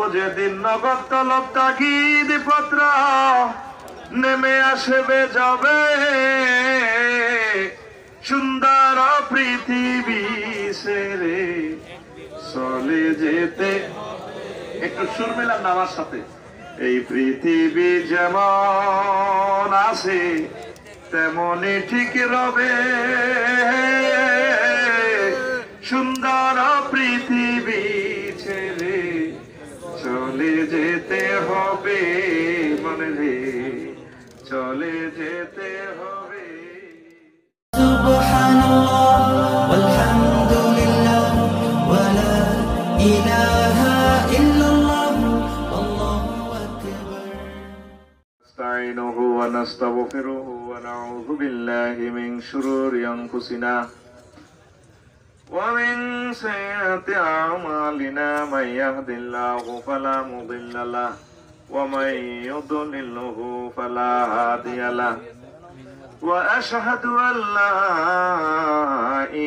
ও যেদিন নগদ তলব তাগিদ পত্র নেমে আসবে যাবে, সুন্দর পৃথিবী ছেড়ে চলে যেতে। একটু সুর মেলান না আমার সাথে। এই পৃথিবী যেমন আছে তেমনই ঠিক রবে, সুন্দর পৃথিবী ছেড়ে চলে যেতে হবে, মনে রে চলে যেতে হবে। সুবহানাল্লাহ ওয়ালহামদুলিল্লাহ ওয়া লা ইলাহা ইল্লাল্লাহ আল্লাহু আকবার। নাস্তাইনুহু ওয়া নাস্তাগফিরুহু ওয়া নাউযু বিল্লাহি মিন শুরুরি আনফুসিনা ومن سيئات أعمالنا من يهد الله فلا مضل له ومن يضلله فلا هادي له وأشهد أن لا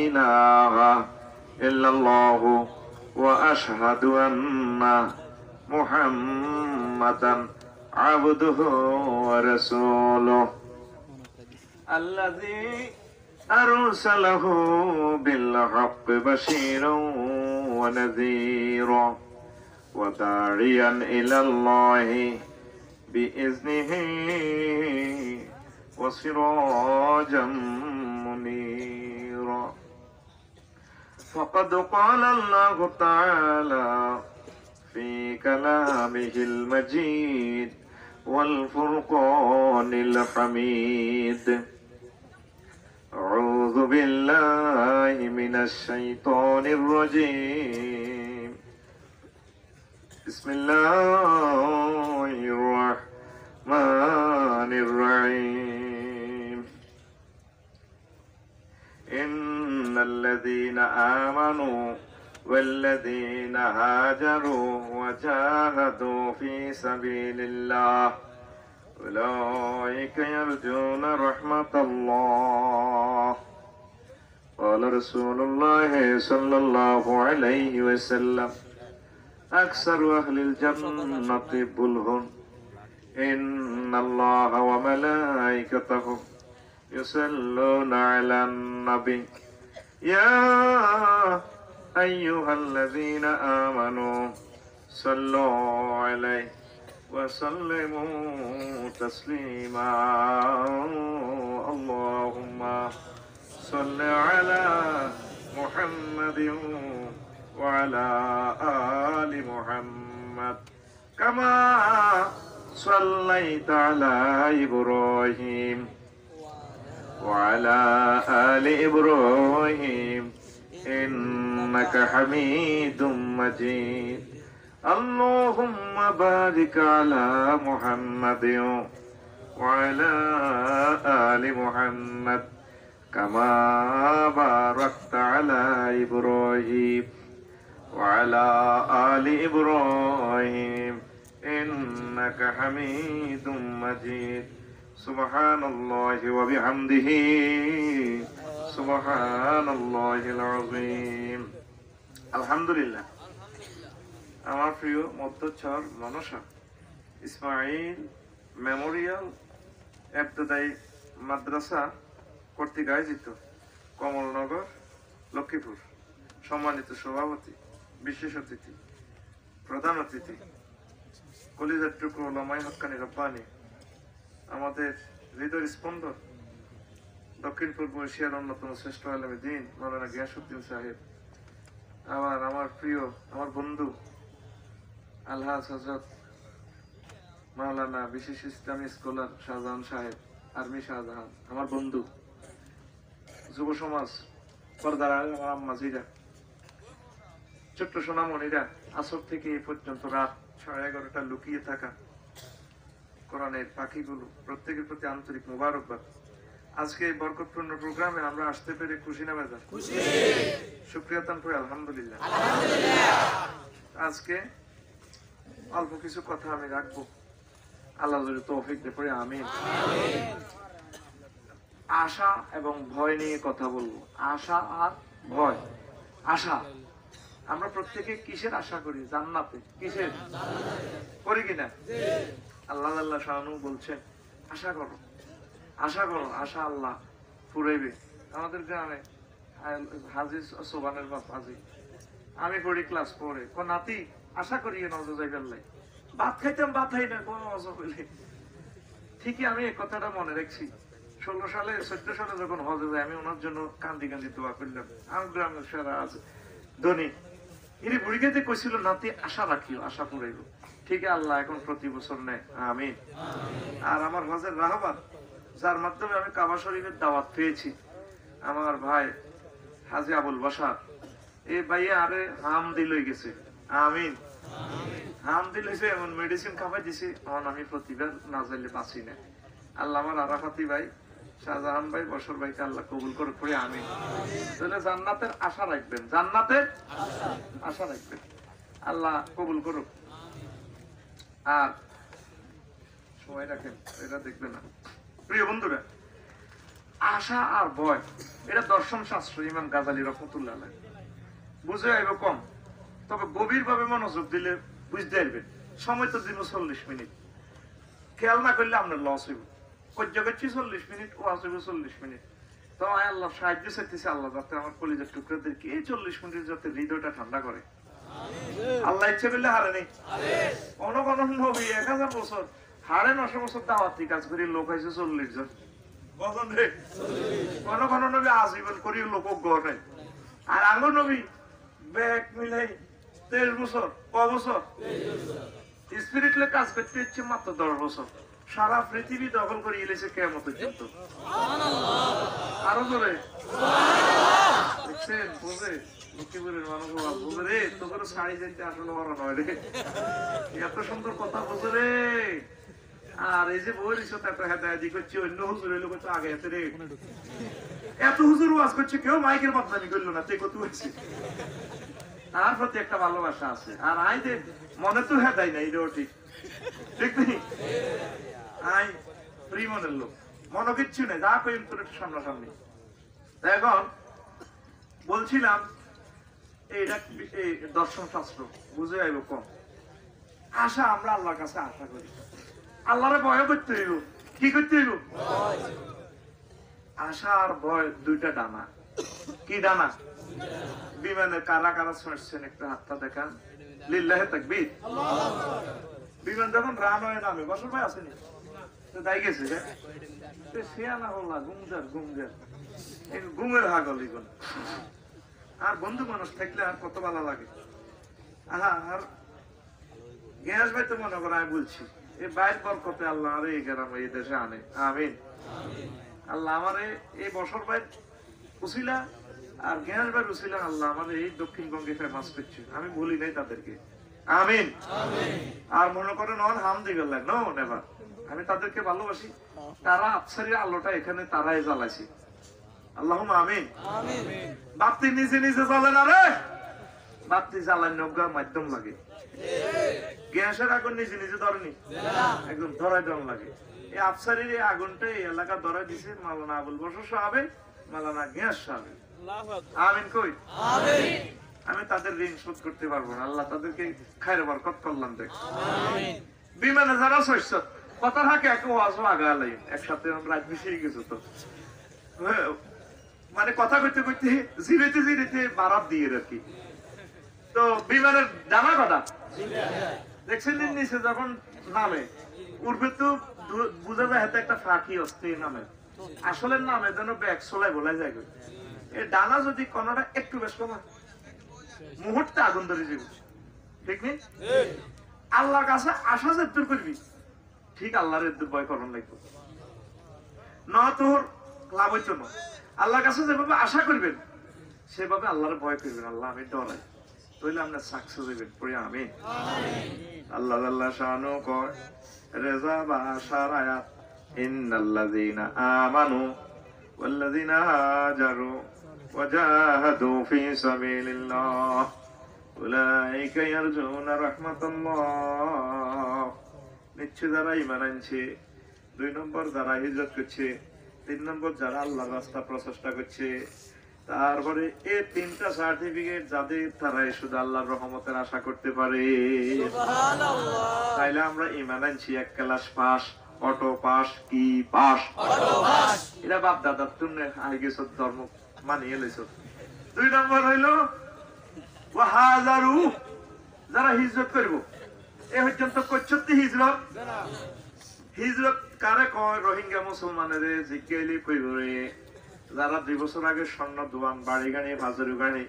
إله إلا الله وأشهد أن محمدا عبده ورسوله الذي أرسله بالحق بشيرا ونذيرا وداعيا إلى الله بإذنه وسراجا منيرا. فقد قال الله تعالى في كلامه المجيد والفرقان الحميد: أعوذ بالله من الشيطان الرجيم. بسم الله الرحمن الرحيم. إن الذين آمنوا والذين هاجروا وجاهدوا في سبيل الله أولئك يرجون رحمة الله. قال رسول الله صلى الله عليه وسلم: أكثر أهل الجنة بلهن إن الله وملائكته يصلون على النبي يا أيها الذين آمنوا صلوا عليه وسلموا تسليما. اللهم صل على محمد وعلى آل محمد كما صليت على إبراهيم وعلى آل إبراهيم إنك حميد مجيد. اللهم بارك على محمد وعلى آل محمد كما باركت على إبراهيم وعلى آل إبراهيم إنك حميد مجيد. سبحان الله وبحمده سبحان الله العظيم. الحمد لله. আমার প্রিয় মধ্যচর মনসা ইসমাইল মেমোরিয়াল এবতদায়ী মাদ্রাসা কর্তৃক আয়োজিত কমলনগর লক্ষ্মীপুর সম্মানিত সভাপতি, বিশেষ অতিথি, প্রধান অতিথি, কলিজার টুকরো ওলামায়ে হক্কানি রব্বানি, আমাদের হৃদয়ের স্পন্দন, দক্ষিণ পূর্ব এশিয়ার অন্যতম শ্রেষ্ঠ আলেমে দ্বীন মাওলানা গিয়াসউদ্দিন সাহেব, আমার প্রিয় আমার বন্ধু আলহাজ হযরত মাওলানা বিশেষ ইসলামী স্কলার শাহজাহান সাহেব, আর্মি শাহজাহান, আমার বন্ধু, যুব সমাজ, পর্দার আমার আম্মাজিরা, ছোট্ট সোনামণিরা, আসর থেকে এই পর্যন্ত রাত 11:30 লুকিয়ে থাকা কোরআনের পাখিগুলো, প্রত্যেকের প্রতি আন্তরিক মোবারকবাদ। আজকে এই বরকতপূর্ণ প্রোগ্রামে আমরা আসতে পেরে খুশি না বেজার? খুশি। শুকরিয়া তান করে আলহামদুলিল্লাহ। আজকে অল্প কিছু কথা আমি রাখবো, আল্লাহ যদি তৌফিক দেয় পড়ে আমিন। আশা এবং ভয় নিয়ে কথা বলবো। আশা আর ভয়। আশা আমরা প্রত্যেকে কিসের আশা করি? জান্নাতে। কিসের করি কিনা? আল্লাহ আল্লাহ শাহানু বলছেন আশা করো, আশা করো, আশা আল্লাহ পুরাইবে। আমাদের গ্রামে হাজি সোবানের বাপ হাজি, আমি পড়ি ক্লাস 4-এ, নাতি আশা করি নজর যাই ফেললাই, ভাত খাইতাম ভাত খাই না কোনো মজা হইলে। ঠিকই আমি এই কথাটা মনে রাখছি। 16 সালে 14 সালে যখন হজে যায়, আমি ওনার জন্য কান্দি কান্দি দোয়া করলাম। আমার গ্রামের সারা আছে ধনী, ইনি বুড়ি খাইতে কইছিল নাতি আশা রাখিও, আশা পুরাইব। ঠিক আল্লাহ এখন প্রতি বছর নেয়, আমিন। আর আমার হজের রাহবার, যার মাধ্যমে আমি কাবা শরীফের দাওয়াত পেয়েছি, আমার ভাই হাজি আবুল বাসার, এই ভাইয়া আরে হাম দিলই গেছে, আমিন। হাম দিলেছে, এমন মেডিসিন খাওয়াই দিছে, এখন আমি প্রতিবার না যাইলে বাঁচি না। আল্লাহ আমার আরাফাতি ভাই, শাহজাহান ভাই, বসর ভাইকে আল্লাহ কবুল করে পড়ে, আমিন। তাহলে জান্নাতের আশা রাখবেন, জান্নাতের আশা রাখবেন, আল্লাহ কবুল করুক। আর সময় রাখেন, এটা দেখবে না। প্রিয় বন্ধুরা, আশা আর ভয় এটা দর্শন শাস্ত্র, ইমাম গাজালি রহমতুল্লাহ আলাইহি। বুঝে আইব কম, তবে গভীর ভাবে মনোযোগ দিলে বুঝতে পারবেন। সময় তো দিব 40 মিনিট, খেয়াল না করলে আপনার লস হইব। কজ্জা করছি 40 মিনিট, ও আসবে 40 মিনিট। তো আল্লাহ সাহায্য চাইতেছে, আল্লাহ যাতে আমার কলিজার টুকরাদেরকে এই 40 মিনিট যাতে হৃদয়টা ঠান্ডা করে। আল্লাহ ইচ্ছে করলে হারে নেই। কোন কোন নবী 1000 বছর হারে 900 বছর দাওয়াতি কাজ করি, লোক হয়েছে 40 জন। কোন কোন নবী আজীবন করি, লোক গড় নাই। আর আঙ্গুর নবী ব্যাগ মিলাই 23 বছর, ক বছর স্পিরিটলে কাজ করতে হচ্ছে মাত্র 10 বছর। সারা পৃথিবী দখল করে এলেছে কিয়ামত পর্যন্ত। আরো জোরে দেখছেন, বুঝে লক্ষ্মীপুরের মানুষ বুঝে রে, তোদের শাড়ি যেতে আসলে বড় নয় রে, এত সুন্দর কথা বুঝে রে। আর এই যে বই সাথে একটা হেদায়তি করছে, অন্য হুজুর হইলো কত আগে হাতে রে, এত হুজুর ওয়াজ করছে, কেউ মাইকের বদনামি করলো না, তুই কত হয়েছে। তার প্রতি একটা ভালোবাসা আছে। আর আই যে মনে তো হেদাই নাই, এটাও ঠিক, ঠিক নেই। আই ফ্রি মনের লোক, মনে কিচ্ছু নেই, যা কই তোর একটু সামনাসামনি। এখন বলছিলাম এইটা এই দর্শন শাস্ত্র বুঝে আইব কম। আশা আমরা আল্লাহর কাছে আশা করি, আল্লাহরে ভয় করতে হইব। কি করতে হইব? আশা আর ভয় দুইটা ডানা। কি ডানা? বিমানে কারা কারা চড়ছেন একটু হাতটা দেখান, লিল্লাহে তাকবীর। বিমান যখন রানওয়ে নামে, বসর ভাই আসেনি তো তাই গেছে, শিয়ানা হল্লা গুমজার গুমজার, গুমের হাগল এগুলো। আর বন্ধু মানুষ থাকলে আর কত ভালো লাগে। আর গ্যাস ভাই তো মনে করো, আমি বলছি এই বাইর বরকতে আল্লাহ আরে এই গ্রামে এই দেশে আনে, আমিন। আল্লাহ আমার এই বছর ভাই উসিলা আর গ্যাস ভাই উসিলা, আল্লাহ আমাদের এই দক্ষিণবঙ্গে ফেমাস করছে, আমি বলি নাই তাদেরকে, আমিন। আর মনে করেন অন হাম দি গেলেন, নো নেভার, আমি তাদেরকে ভালোবাসি। তারা আফসারির আলোটা এখানে তারাই জ্বালাইছে, আল্লাহুম্মা আমিন। বাতি নিজে নিজে জ্বলে না রে, বাতি জ্বালানি নৌকার মাধ্যম লাগে। গ্যাসের আগুন নিজে নিজে ধরেনি, একদম ধরাই দম লাগে। এই আফসারির এই আগুনটা এই এলাকা ধরাই দিছে মাওলানা আবুল বশর সাহাবে, মাওলানা গ্যাস সাহাবে, আমিন। কই আমি তাদের ঋণ শোধ করতে পারবো না, আল্লাহ তাদেরকে খায়ের বরকত কল্যাণ দেখ। বিমানে যারা শস্য কথা থাকে, এক ওয়াজও আগালাই একসাথে রাত মিশিয়ে গেছো তো, মানে কথা কইতে কইতে জিরেতে জিরেতে বারাত দিয়ে আর কি। তো বিমানের ডানা কটা দেখছেন নিচে যখন নামে, উঠবে তো বুঝা যায় হাতে একটা ফাঁকি আসতে নামে, আসলে নামে যেন ব্যাগ চলাই বলা যায়। এই ডানা যদি কোনটা একটু বেশ কমা, মুহূর্তে আগুন ধরে যাবে, ঠিক নেই? আল্লাহর কাছে আশা যে দূর করবি, ঠিক আল্লাহর ভয় করণ লাগবে, না তোর লাভ হইতো না। আল্লাহর কাছে যেভাবে আশা করবেন সেভাবে আল্লাহর ভয় করবেন, আল্লাহ আমি ডরাই, তাহলে আপনার সাকসেস হইবেন, পড়ে আমি। আল্লাহ আল্লাহ শানু কয় রেজা বা আশার আয়াত, ইন্নাল্লাযীনা আমানু ওয়াল্লাযীনা হাজারু ওয়াজাহাদু ফি সাবিলিল্লাহ উলাইকা ইয়ারজুনা রাহমাতাল্লাহ। নিশ্চয় যারা ঈমান আনছে, 2 নম্বর যারা হিজরত করছে, 3 নম্বর যারা আল্লাহর রাস্তা প্রচেষ্টা করছে, তারপরে এই তিনটা সার্টিফিকেট যাদের, তারাই শুধু আল্লাহর রহমতের আশা করতে পারে। তাইলে আমরা ঈমান আনছি এক ক্লাস পাস, অটো পাস, কি পাস, এটা বাপ দাদার তুমি আগে গেছ, ধর্ম মানিয়ে লইছ। 2 নম্বর হইল ওয়াহাজারু, যারা হিজরত করব। এ পর্যন্ত করছতি হিজরত। হিজরত কারে কয়? রোহিঙ্গা মুসলমানের জিজ্ঞাইলি কইব রে, যারা 2 বছর আগে স্বর্ণ দোয়ান, বাড়ি গাড়ি, বাজারু গাড়ি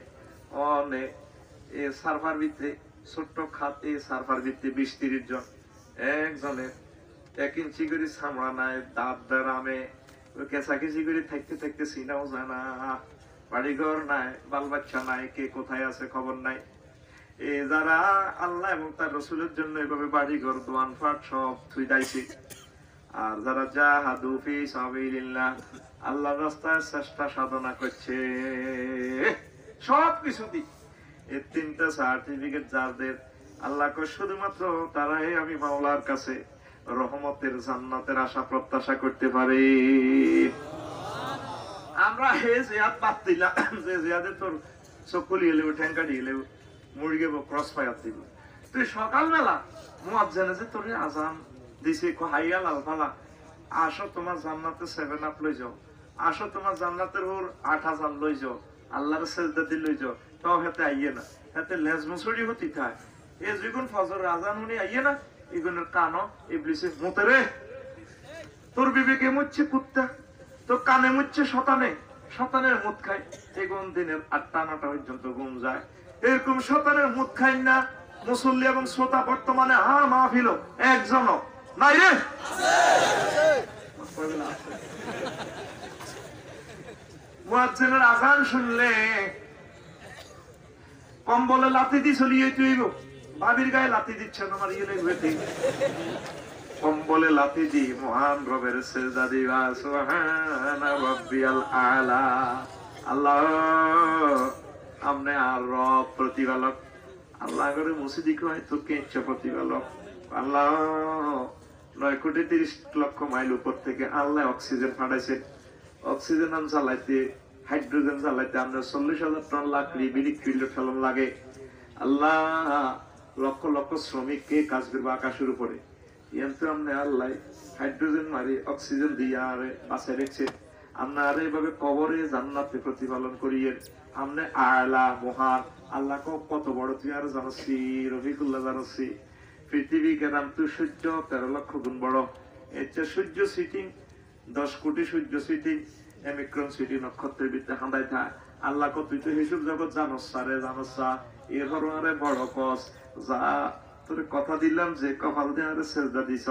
অনেক এ সার্ভার ভিত্তি, ছোট্ট খাতে সার্ভার ভিত্তি 20-30 জন, একজনের 1 ইঞ্চি করে চামড়া নাই, দাঁত বেড়ামে, কেঁচাকেচি করে থাকতে থাকতে চিনাও যায় না, বাড়িঘর নাই, বাল বাচ্চা নাই, কে কোথায় আছে খবর নাই। এ যারা আল্লাহ এবং তার রসুলের জন্য এভাবে বাড়িঘর, দোয়ান ফাট সব থুই দাইছে, আর যারা জাহাদু ফি সাবিলিল্লাহ, আল্লাহর রাস্তায় চেষ্টা সাধনা করছে, সবকিছু দিই। এই 3টা সার্টিফিকেট যাদের, আল্লাহ কয় শুধুমাত্র তারাই আমি মাওলার কাছে রহমতের, জান্নাতের আশা প্রত্যাশা করতে পারে। আমরা হে জিয়াদ বাদ দিলাম, যে জিয়াদে তোর চকুলি এলেও, ঠ্যাঙ্কাটি এলেও, মুরগি ক্রস ফায়ার দিব। তুই সকালবেলা মুয়াজ্জিনে যে তোর আজান দিছে, হাইয়া লাল ফালা, আসো তোমার জান্নাতে 7 আপ লই যাও, আসো তোমার জান্নাতের ওর 8,000 লই যাও, আল্লাহর সেজদা দি লই যাও, তাও হেতে আইয়ে না, হেতে লেজ মুসড়ি হতি থাকে। এ যখন ফজরের আজান উনি আইয়ে না, এগুলোর কানো ইবলিসে মতে রে, তোর বিবেকে মুচ্ছে কুত্তা, তোর কানে মুচ্ছে শতানে, শতানের মুখ খায়, এগুন দিনের 8টা-9টা পর্যন্ত ঘুম যায়। এরকম শতানের মুখ খাই না মুসল্লি এবং শ্রোতা বর্তমানে মাহফিল একজনও নাই রে। মুয়াজ্জিনের আযান শুনলে কম্বলে লাথি দি চলিয়ে তুইব, ভাবির গায়ে লাথি দিচ্ছেন আমার ইয়ে হইতে, কম্বলে লাথি দি মহান রবের সেজদা দিবা, সুবহানা রাব্বিয়াল আলা। আল্লাহ আমনে আর রব প্রতিপালক, আল্লাহ করে মসজিদি কয় তো কেচ্ছা প্রতিপালক। আল্লাহ 9,30,00,000 মাইল উপর থেকে আল্লাহ অক্সিজেন পাঠাইছে, অক্সিজেন চালাইতে, হাইড্রোজেন চালাইতে আমরা 40,000 টন লাকড়ি, বিড়ি কিলো ফেলন লাগে। আল্লাহ লক্ষ লক্ষ শ্রমিককে কাজ করবো আকাশের উপরে, কিন্তু আমরা আল্লাহ হাইড্রোজেন মারি, অক্সিজেন দিয়ে আরে বাসায় রেখেছে। আমরা আর এইভাবে কবরে জান্নাতে প্রতিপালন করিয়ে আমনে আলা মহান আল্লাহ কত বড় তুই আর জানাচ্ছি, রফিকুল্লাহ জানাচ্ছি। পৃথিবী কেরাম তুই সূর্য 13 লক্ষ গুণ বড়। এর চেয়ে সূর্য সিটিং 10 কোটি সূর্য সিটিং, এমিক্রন সিটি নক্ষত্রের বিদ্যা হাঁদাই থাক। আল্লাহ তুই তো হিসুব জগৎ জানোস রে, জানোস এর আরে বড় কস যা তোর কথা দিলাম যে কপাল দিয়ে আরে সেজদা দিছ,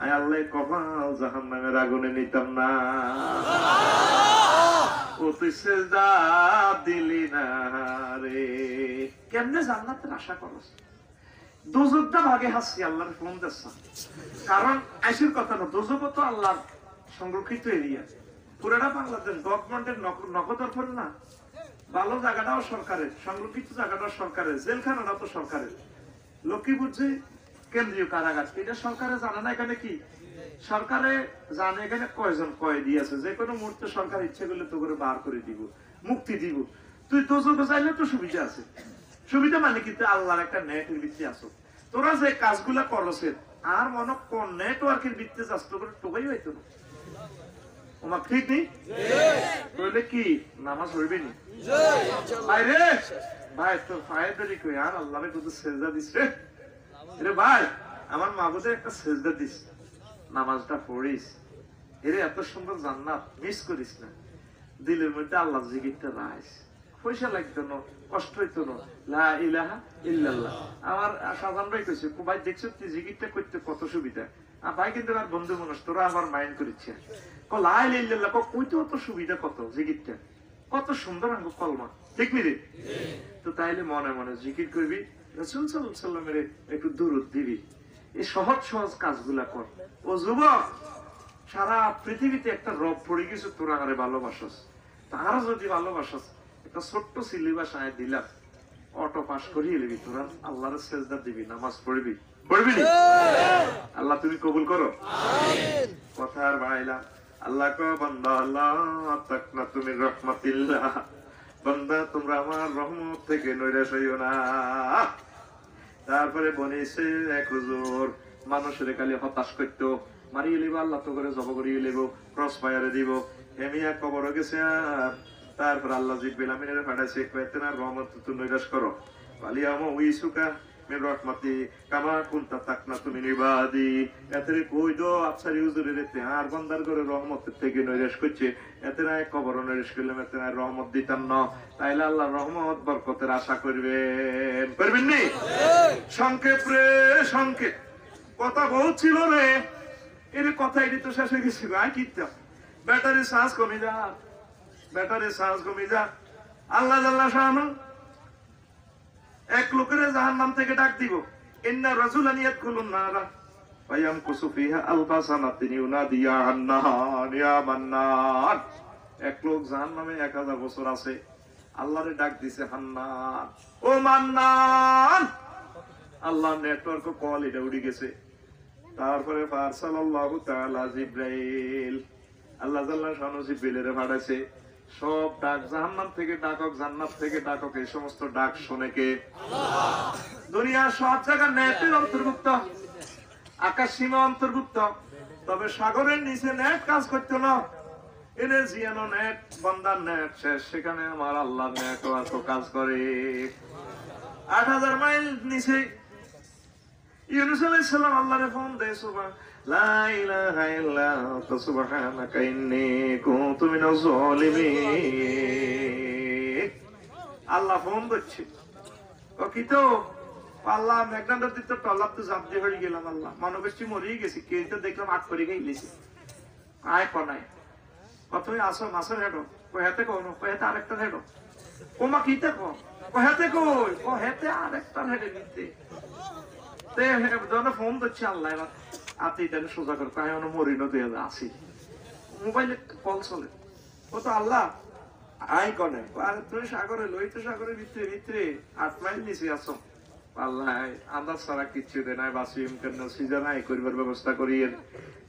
আয় আল্লাহ কপাল জাহান্নামের আগুনে নিতাম না, ও তুই সেজদা দিলি না রে। কেমনে জান্নাতের আশা করস? দোজকটা ভাগে হাসি আল্লাহর ফোন দিচ্ছ, কারণ আইসির কথা না, দোজক তো আল্লাহর সংরক্ষিত এরিয়া, পুরোটা বাংলাদেশ গভর্নমেন্টের নগদরফর না, ভালো জায়গাটাও সরকারের, সংরক্ষিত জায়গাটাও সরকারের, জেলখানাটা তো সরকারের। লক্ষ্মীপুর যে কেন্দ্রীয় কারাগার, এটা সরকারে জানে না এখানে কি, সরকারে জানে এখানে কয়জন কয় দিয়েছে, যে কোনো মুহূর্তে সরকার ইচ্ছে করলে তো করে বার করে দিব, মুক্তি দিব। তুই দোজকে চাইলে তো সুবিধা আছে, সুবিধা মানে কিন্তু আল্লাহর একটা নেটের ভিত্তি আসো, তোরা যে কাজগুলা করছে আর মনে কোন নেটওয়ার্কের ভিত্তি যাস তো করে টোকাই হইতো না। ওমা ঠিক নেই বলে কি নামাজ হইবে নি ভাই রে, ভাই তোর ফায়দারি কই আর আল্লাহরে কত সেজদা দিস রে, রে ভাই আমার মাবুদের একটা সেজদা দিস, নামাজটা পড়িস, এরে এত সুন্দর জান্নাত মিস করিস না, দিলের মধ্যে আল্লাহ জিকিরটা রাইস, পয়সা লাগতো না, কষ্ট হইতো না, লা ইলাহা ইল্লাল্লাহ। আমার সাধারণ ভাই কইছে, ভাই দেখছো তুই জিকিরটা করতে কত সুবিধা, ভাই কিন্তু আর বন্ধু মানুষ, তোরা আবার মাইন্ড করিচ্ছে, লা ইলাহা ইল্লাল্লাহ কইতে কত সুবিধা, কত জিকিরটা কত সুন্দর আঙ্গ কলমা, ঠিক নি রে? তো তাইলে মনে মনে জিকির করবি, রাসূল সাল্লাল্লাহু আলাইহি সাল্লামের একটু দরুদ দিবি, এই সহজ সহজ কাজগুলা কর। ও যুবক, সারা পৃথিবীতে একটা রব পড়ে গেছে, তোরা আরে ভালোবাসস, তারা যদি ভালোবাসস একটা ছোট্ট সিলেবাস আয় দিলাম, অটো পাস করিয়ে নিবি, তোরা আল্লাহর সেজদা দিবি, নামাজ পড়বি, পড়বি নি? আল্লাহ তুমি কবুল করো। কথা আর বাড়াইলাম, আল্লাহ কো বান্দা আল্লাহ তাকনা তুমি রহমাতিল্লাহ, বান্দা তোমরা আমার রহমত থেকে নৈরাশ হইও না। তারপরে বনেছে এক হুজুর মানুষের খালি হতাশ করতো, মারিয়ে লিব আল্লাহ তো করে জব করিয়ে লিব, ক্রস ফায়ারে দিব, এমিয়া কবর গেছে। আর তারপর আল্লাহ জিব্রাইল আমিনের পাঠাইছে, কয়েকদিন আর রহমত তুই নৈরাশ করো, পালিয়ামো উইসুকা মিন রহমতি কামা কুনতা তাকনাতু মিন ইবাদি। এতরে কই দো আফসারি হুজুরের এতে আর বান্দার করে রহমতের থেকে নৈরাশ করছে, এতে না কবর নৈরাশ করলাম, এতে না রহমত দিতাম না। তাইলে আল্লাহ রহমত বরকতের আশা করবেন, করবেন নি? সংক্ষেপ রে সংক্ষেপ, কথা বহুত ছিল রে, এর কথা এটি তো শেষ হয়ে গেছে। আয় কিতাম ব্যাটারি চার্জ কমে যা, ব্যাটারি চার্জ কমে যা। আল্লাহ জাল্লা শাহানু এক লোকের জাহান্নাম থেকে ডাক দিব, ইন্না রাজুলান ইয়াদখুলুন নারা ফায়ামকুসু ফিহা আলফা সানাতিন ইউনাদি ইয়া হান্নান ইয়া মান্নান। এক লোক জাহান্নামে 1000 বছর আছে, আল্লাহরে ডাক দিছে হান্নান, ও মান্নান। আল্লাহ নেটওয়ার্ক কল এটা উড়ে গেছে। তারপরে ফারসালাল্লাহু তাআলা জিব্রাইল, আল্লাহ জাল্লা শানু জিব্রাইলের পাঠাইছে, সব ডাক জাহান্নাম থেকে ডাকক, জান্নাত থেকে ডাকক, এই সমস্ত ডাক শুনে কে? আল্লাহ। দুনিয়ার সব জায়গা নেটের অন্তর্ভুক্ত, আকাশ সীমা অন্তর্ভুক্ত, তবে সাগরের নিচে নেট কাজ করতো না। এনে জিয়ানো নেট, বান্দার নেট শেষ, সেখানে আমার আল্লাহ নেটওয়ার্ক কাজ করে। 8000 মাইল নিচে ইউনূস আলাইহিস সালাম আল্লাহরে ফোন দেয়, সুবহান লা ইলাহা ইল্লা আনতা সুবহানাকা ইন্নী কুনতু মিনাজ জালিমিন। আল্লাহ ফোন দিচ্ছে, ও কি তো আল্লাহ মেঘনান্ডার দিতে টল্লাপ তো জাপ দিয়ে হয়ে গেলাম, আল্লাহ মানবেষ্টি মরেই গেছি, কে তো দেখলাম আট করে গেইলেছি। আয় কনায় তুমি আসো, মাছের হেডো কহেতে কোনো, কহেতে আরেকটা হেডো, ওমা কিতে কো কহেতে কই, ও হেতে আরেকটা হেডে নিতে ফোন দিচ্ছে। আল্লাহ এবার আপনি এটা সোজা করে কাহে মরিনো দিয়ে আসি, মোবাইলে কল চলে, ও তো আল্লাহ আই কনে, আর তুমি সাগরে লোহিত সাগরের ভিতরে ভিতরে 8 মাইল নিচে আসো। আল্লাহ আন্দাজ ছাড়া কিচ্ছু দেয় নাই, বাসিম কেন সিজন নাই করবার ব্যবস্থা করিয়ে।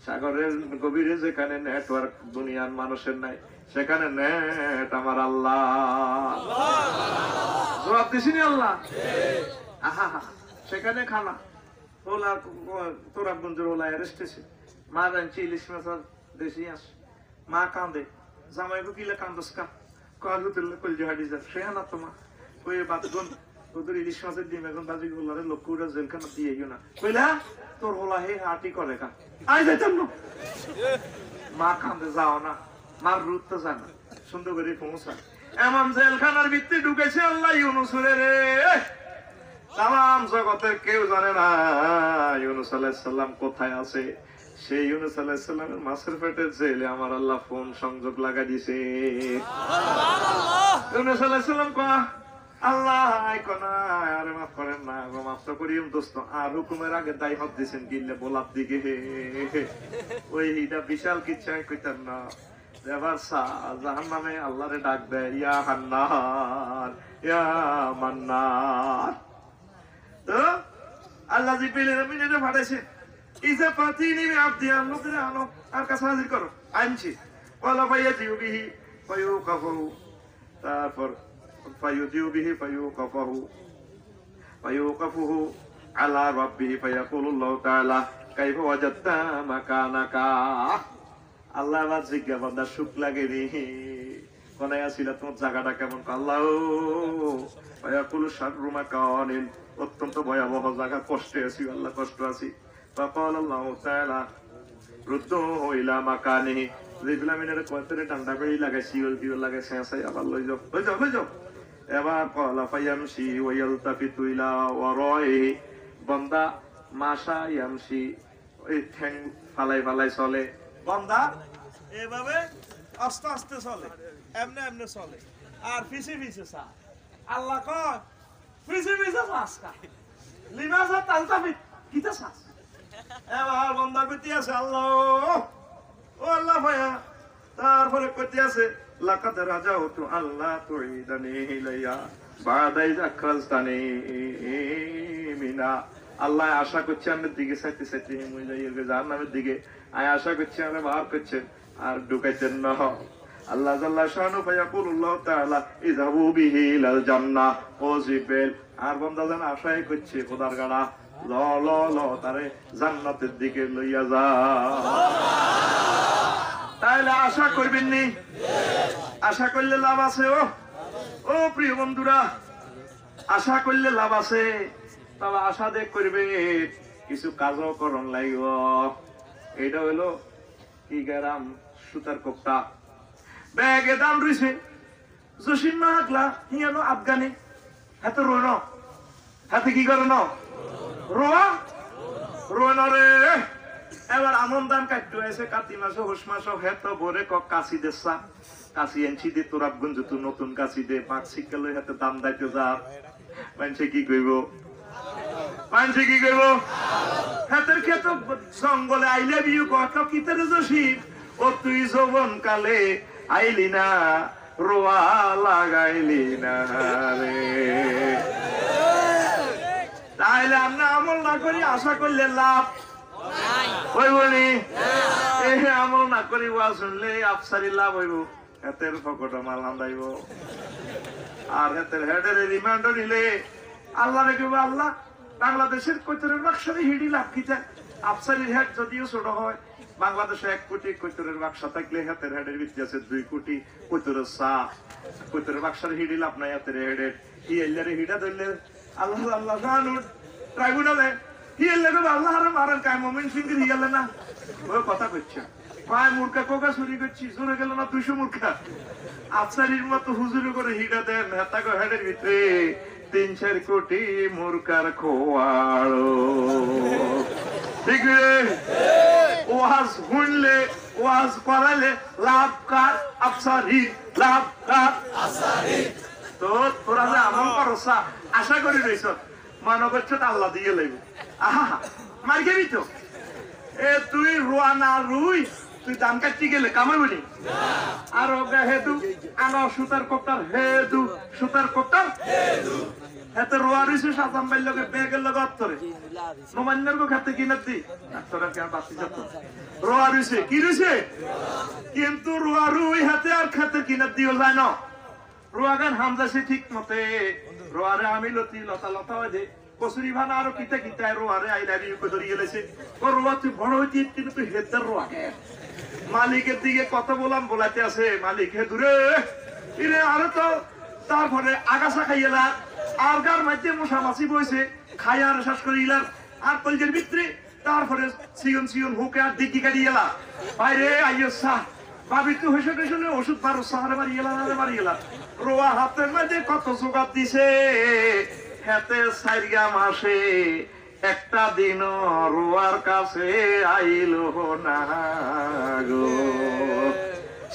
সাগরের গভীরে যেখানে নেটওয়ার্ক দুনিয়ার মানুষের নাই, সেখানে নেট আমার আল্লাহ। জবাব দিছিনি আল্লাহ? আহা, সেখানে খানা ওলা তোরা বন্ধুর ওলা অ্যারেস্টেছে, মা রাঞ্চি ইলিশ মাছ দেশি আস, মা কান্দে, জামাইকে কিলে কান্দস কা কাজু তেল কলজি হাডি যা, সে না তোমা কই বাতগুন তোদের ইলিশ মাছের ডিম এখন বাজি বললারে লক্ষ্যটা জেলখানা দিয়ে গিয়ে না, কইলা তোর হোলা হে হাটি করে কা আই যাইতাম না। মা কান্দে, যাও না, মার রুট তো জানা, সুন্দর করে পৌঁছা। এমন জেলখানার ভিত্তি ঢুকেছে আল্লাহ ইউনূসরে রে, তাম জগতের কেউ জানে না ইউনূস আলাইহিস সালাম কোথায় আছে। সেই ইউনূস আলাইহিস সালামের মাছের পেটের জেলে আমার আল্লাহ ফোন সংযোগ লাগাই দিছে। সুবহানাল্লাহ। ইউনূস আলাইহিস সালাম কয়, আল্লাহ আই কোনা আরে মাফ করেন না গো, মাফ তো করিম দোস্ত, আর হুকুমের আগে দায় হদ দিছেন গিল্লে বলার দিকে, ওই এটা বিশাল কিচ্ছা কইতাম না। এবার জাহান্নামে আল্লাহরে ডাক দেয়, ইয়া হান্নান ইয়া মান্নান। তো আল্লাহ জিব্রাইলের আমিনে পাঠাইছে, ইজা ফাতিনি বি আবদি, আল্লাহরে আনো আর কাছে হাজির করো, আনছি। ওয়ালা ফায়াতিউ বিহি ফায়ুকাফু, তারপর ফায়ুতিউ বিহি ফায়ুকাফুহু আলা রাব্বিহি ফায়াকুলুল্লাহু তাআলা কাইফা ওয়াজাদতা মাকানাকা। আল্লাহ আবার জিজ্ঞাসা, বান্দা সুখ লাগে রে, কোনায় আসিলা, তোমার জায়গাটা কেমন? আল্লাহ ফায়াকুলু শাররু মাকানিন, অত্যন্ত ভয়াবহ জায়গা, কষ্টে আছি আল্লাহ, কষ্ট আছি। ফাকালাল্লাহু তাআলা রুদ্দুহু ইলা মাকানিহি, জিবরাইলের কতরে ঠান্ডা করে লাগে, শিওল দিও লাগে, সেঁসাই আবার লই যাও লই যাও লই যাও। এবার ক্বালা ফায়ামশি ওয়া ইয়ালতাফিতু ইলা ওয়ারাইহি, বান্দা মাশা ইয়ামশি, ওই ঠ্যাং ফালাই ফালাই চলে, বান্দা এভাবে আস্তে আস্তে চলে, এমনে এমনে চলে, আর পিছে পিছে চা। আল্লাহ কয় পিছে পিছে চাষকা লিবাসা তালতাফিত কিতা চাষ। এবার বান্দা কইতে আছে আল্লাহ, ও আল্লাহ ভাইয়া। তারপরে কইতে আছে লাকাদ রাজাউতু আল্লাহ তুইদানি ইলাইয়া বাদাই যাখালতানি মিনা। আল্লাহ আশা করছে আমার দিকে চাইতে চাইতে জাহান্নামের দিকে, আমি আশা করছি আমরা বার করছেন আর ঢুকাইতেন না। আল্লাহ জাল্লা শানু ফায়াকুলুল্লাহ তাআলা ইযহাবু বিহি ইলাল জান্নাহ। ও জিব্রাইল আর বান্দা যেন আশাই করছে খোদার গাড়া ল ল ল তারে জান্নাতের দিকে লইয়া যা। তাহলে আশা করবেন নি? আশা করলে লাভ আছে। ও প্রিয় বন্ধুরা, আশা করলে লাভ আছে, তবে আশা দেখ করবে কিছু কাজও করণ লাগব। এইটা হইলো কি গেরাম সুতার কোপটা ব্যাগে দাম রয়েছে জসিম মাগলা হিয়ানো আফগানি হাতে রোন হাতে কি করে রোয়া রোন রে। এবার আমন দান কাটতে আছে কাতি মাসে হোস মাসে হেত ভরে কক কাশি দেশা কাশি এনছি দে তোর আফগঞ্জ তুই নতুন কাশি দে পাঁচ শিক্ষালয় হাতে দাম দাইতে যা। মানুষে কি কইব? মানুষে কি করব? হাতের ক্ষেত জঙ্গলে আইলে বিউ কত কিতারে জসিম ও তুই যৌবন কালে আইলি না রোয়া লাগাইলি না রে। তাইলে আমরা আমল না করি আশা করলে লাভ ওই বলি আমল না করি ওয়া শুনলে আফসারি লাভ হইব। হাতের পকেটে মাল আন্দাইব আর হাতের হেডের রিমান্ডার নিলে আল্লাহ রেখে আল্লাহ বাংলাদেশের কৈতরের বাক্সারে হিডি লাভ কি চায়? আফসারির হেড যদিও ছোট হয়, বাংলাদেশে 1 কোটি কৈতরের বাক্সা থাকলে হাতের হেডের ভিত্তি আছে 2 কোটি কৈতরের চা। কৈতরের বাক্সারে হিডি লাভ নাই হাতের হেডের হিয়ারে হিডা ধরলে আল্লাহ আল্লাহ জানুন ট্রাইব্যুনালে হিয়ালে আল্লাহ হারাম মারান কায় মোমিন সিংহের হিয়ালে না ওই কথা কইছে ভাই মূর্খা কোকা চুরি করছি জোরে গেল না 200 মূর্খা। আফসারির মতো হুজুরি করে হিডা দেন হেতাগো হেডের ভিতরে 3-4 কোটি মূর্খার খোয়াড়ো। ঠিক রে? ওয়াজ শুনলে ওয়াজ করালে লাভ কার? আফসারি লাভ কার? আফসারি। তো তোরা যে আমল করছ আশা করি রইছ মনে করছ আল্লাহ দিয়ে লাগবে। আহা মার গেবি তো তুই রোয়া না রুই তুই দাম কাটতে গেলে কামাইবি আর হেতু আনা সুতার কোপটার হেতু সুতার কোপটার হেতে রোয়া রইছে সাজাম বাইর লগে ব্যাগের লগে অত্তরে নমান্যের গো খেতে কিনে দি তোরা কে বাতি যত রোয়া রইছে কি রইছে কিন্তু রোয়া রুই হাতে আর খেতে কিনে দিও যায় না। রোয়া গান হামজাসি ঠিক মতে রোয়ারে আমি লতি লতা লতা হয়ে কচুরি ভানা আরো কিতা কিতা রোয়ারে আইলা রিউকে ধরিয়ে লেছে ও রোয়া তুই বড় হইতি কিন্তু তুই হেদার রোয়া মালিকের দিকে কত বলাম বলাতে আছে মালিক হে দূরে ইরে আরে তো তারপরে আগাছা খাইয়েলা আর গার মাঝে মশা মাছি বইছে খাই আর শ্বাস করে ইলার আর কলজের ভিতরে তারপরে সিয়ন সিয়ন হুকে আর দিকি কাটি এলা বাইরে আইয়ো সাহ ভাবি তুই হইছে শুনে ওষুধ মারো সাহারে মারি এলা আরে মারি এলা রোয়া হাতের মাঝে কত জোগাড় দিছে হাতে 4 মাসে একটা দিন রোয়ার কাছে আইলো না গো।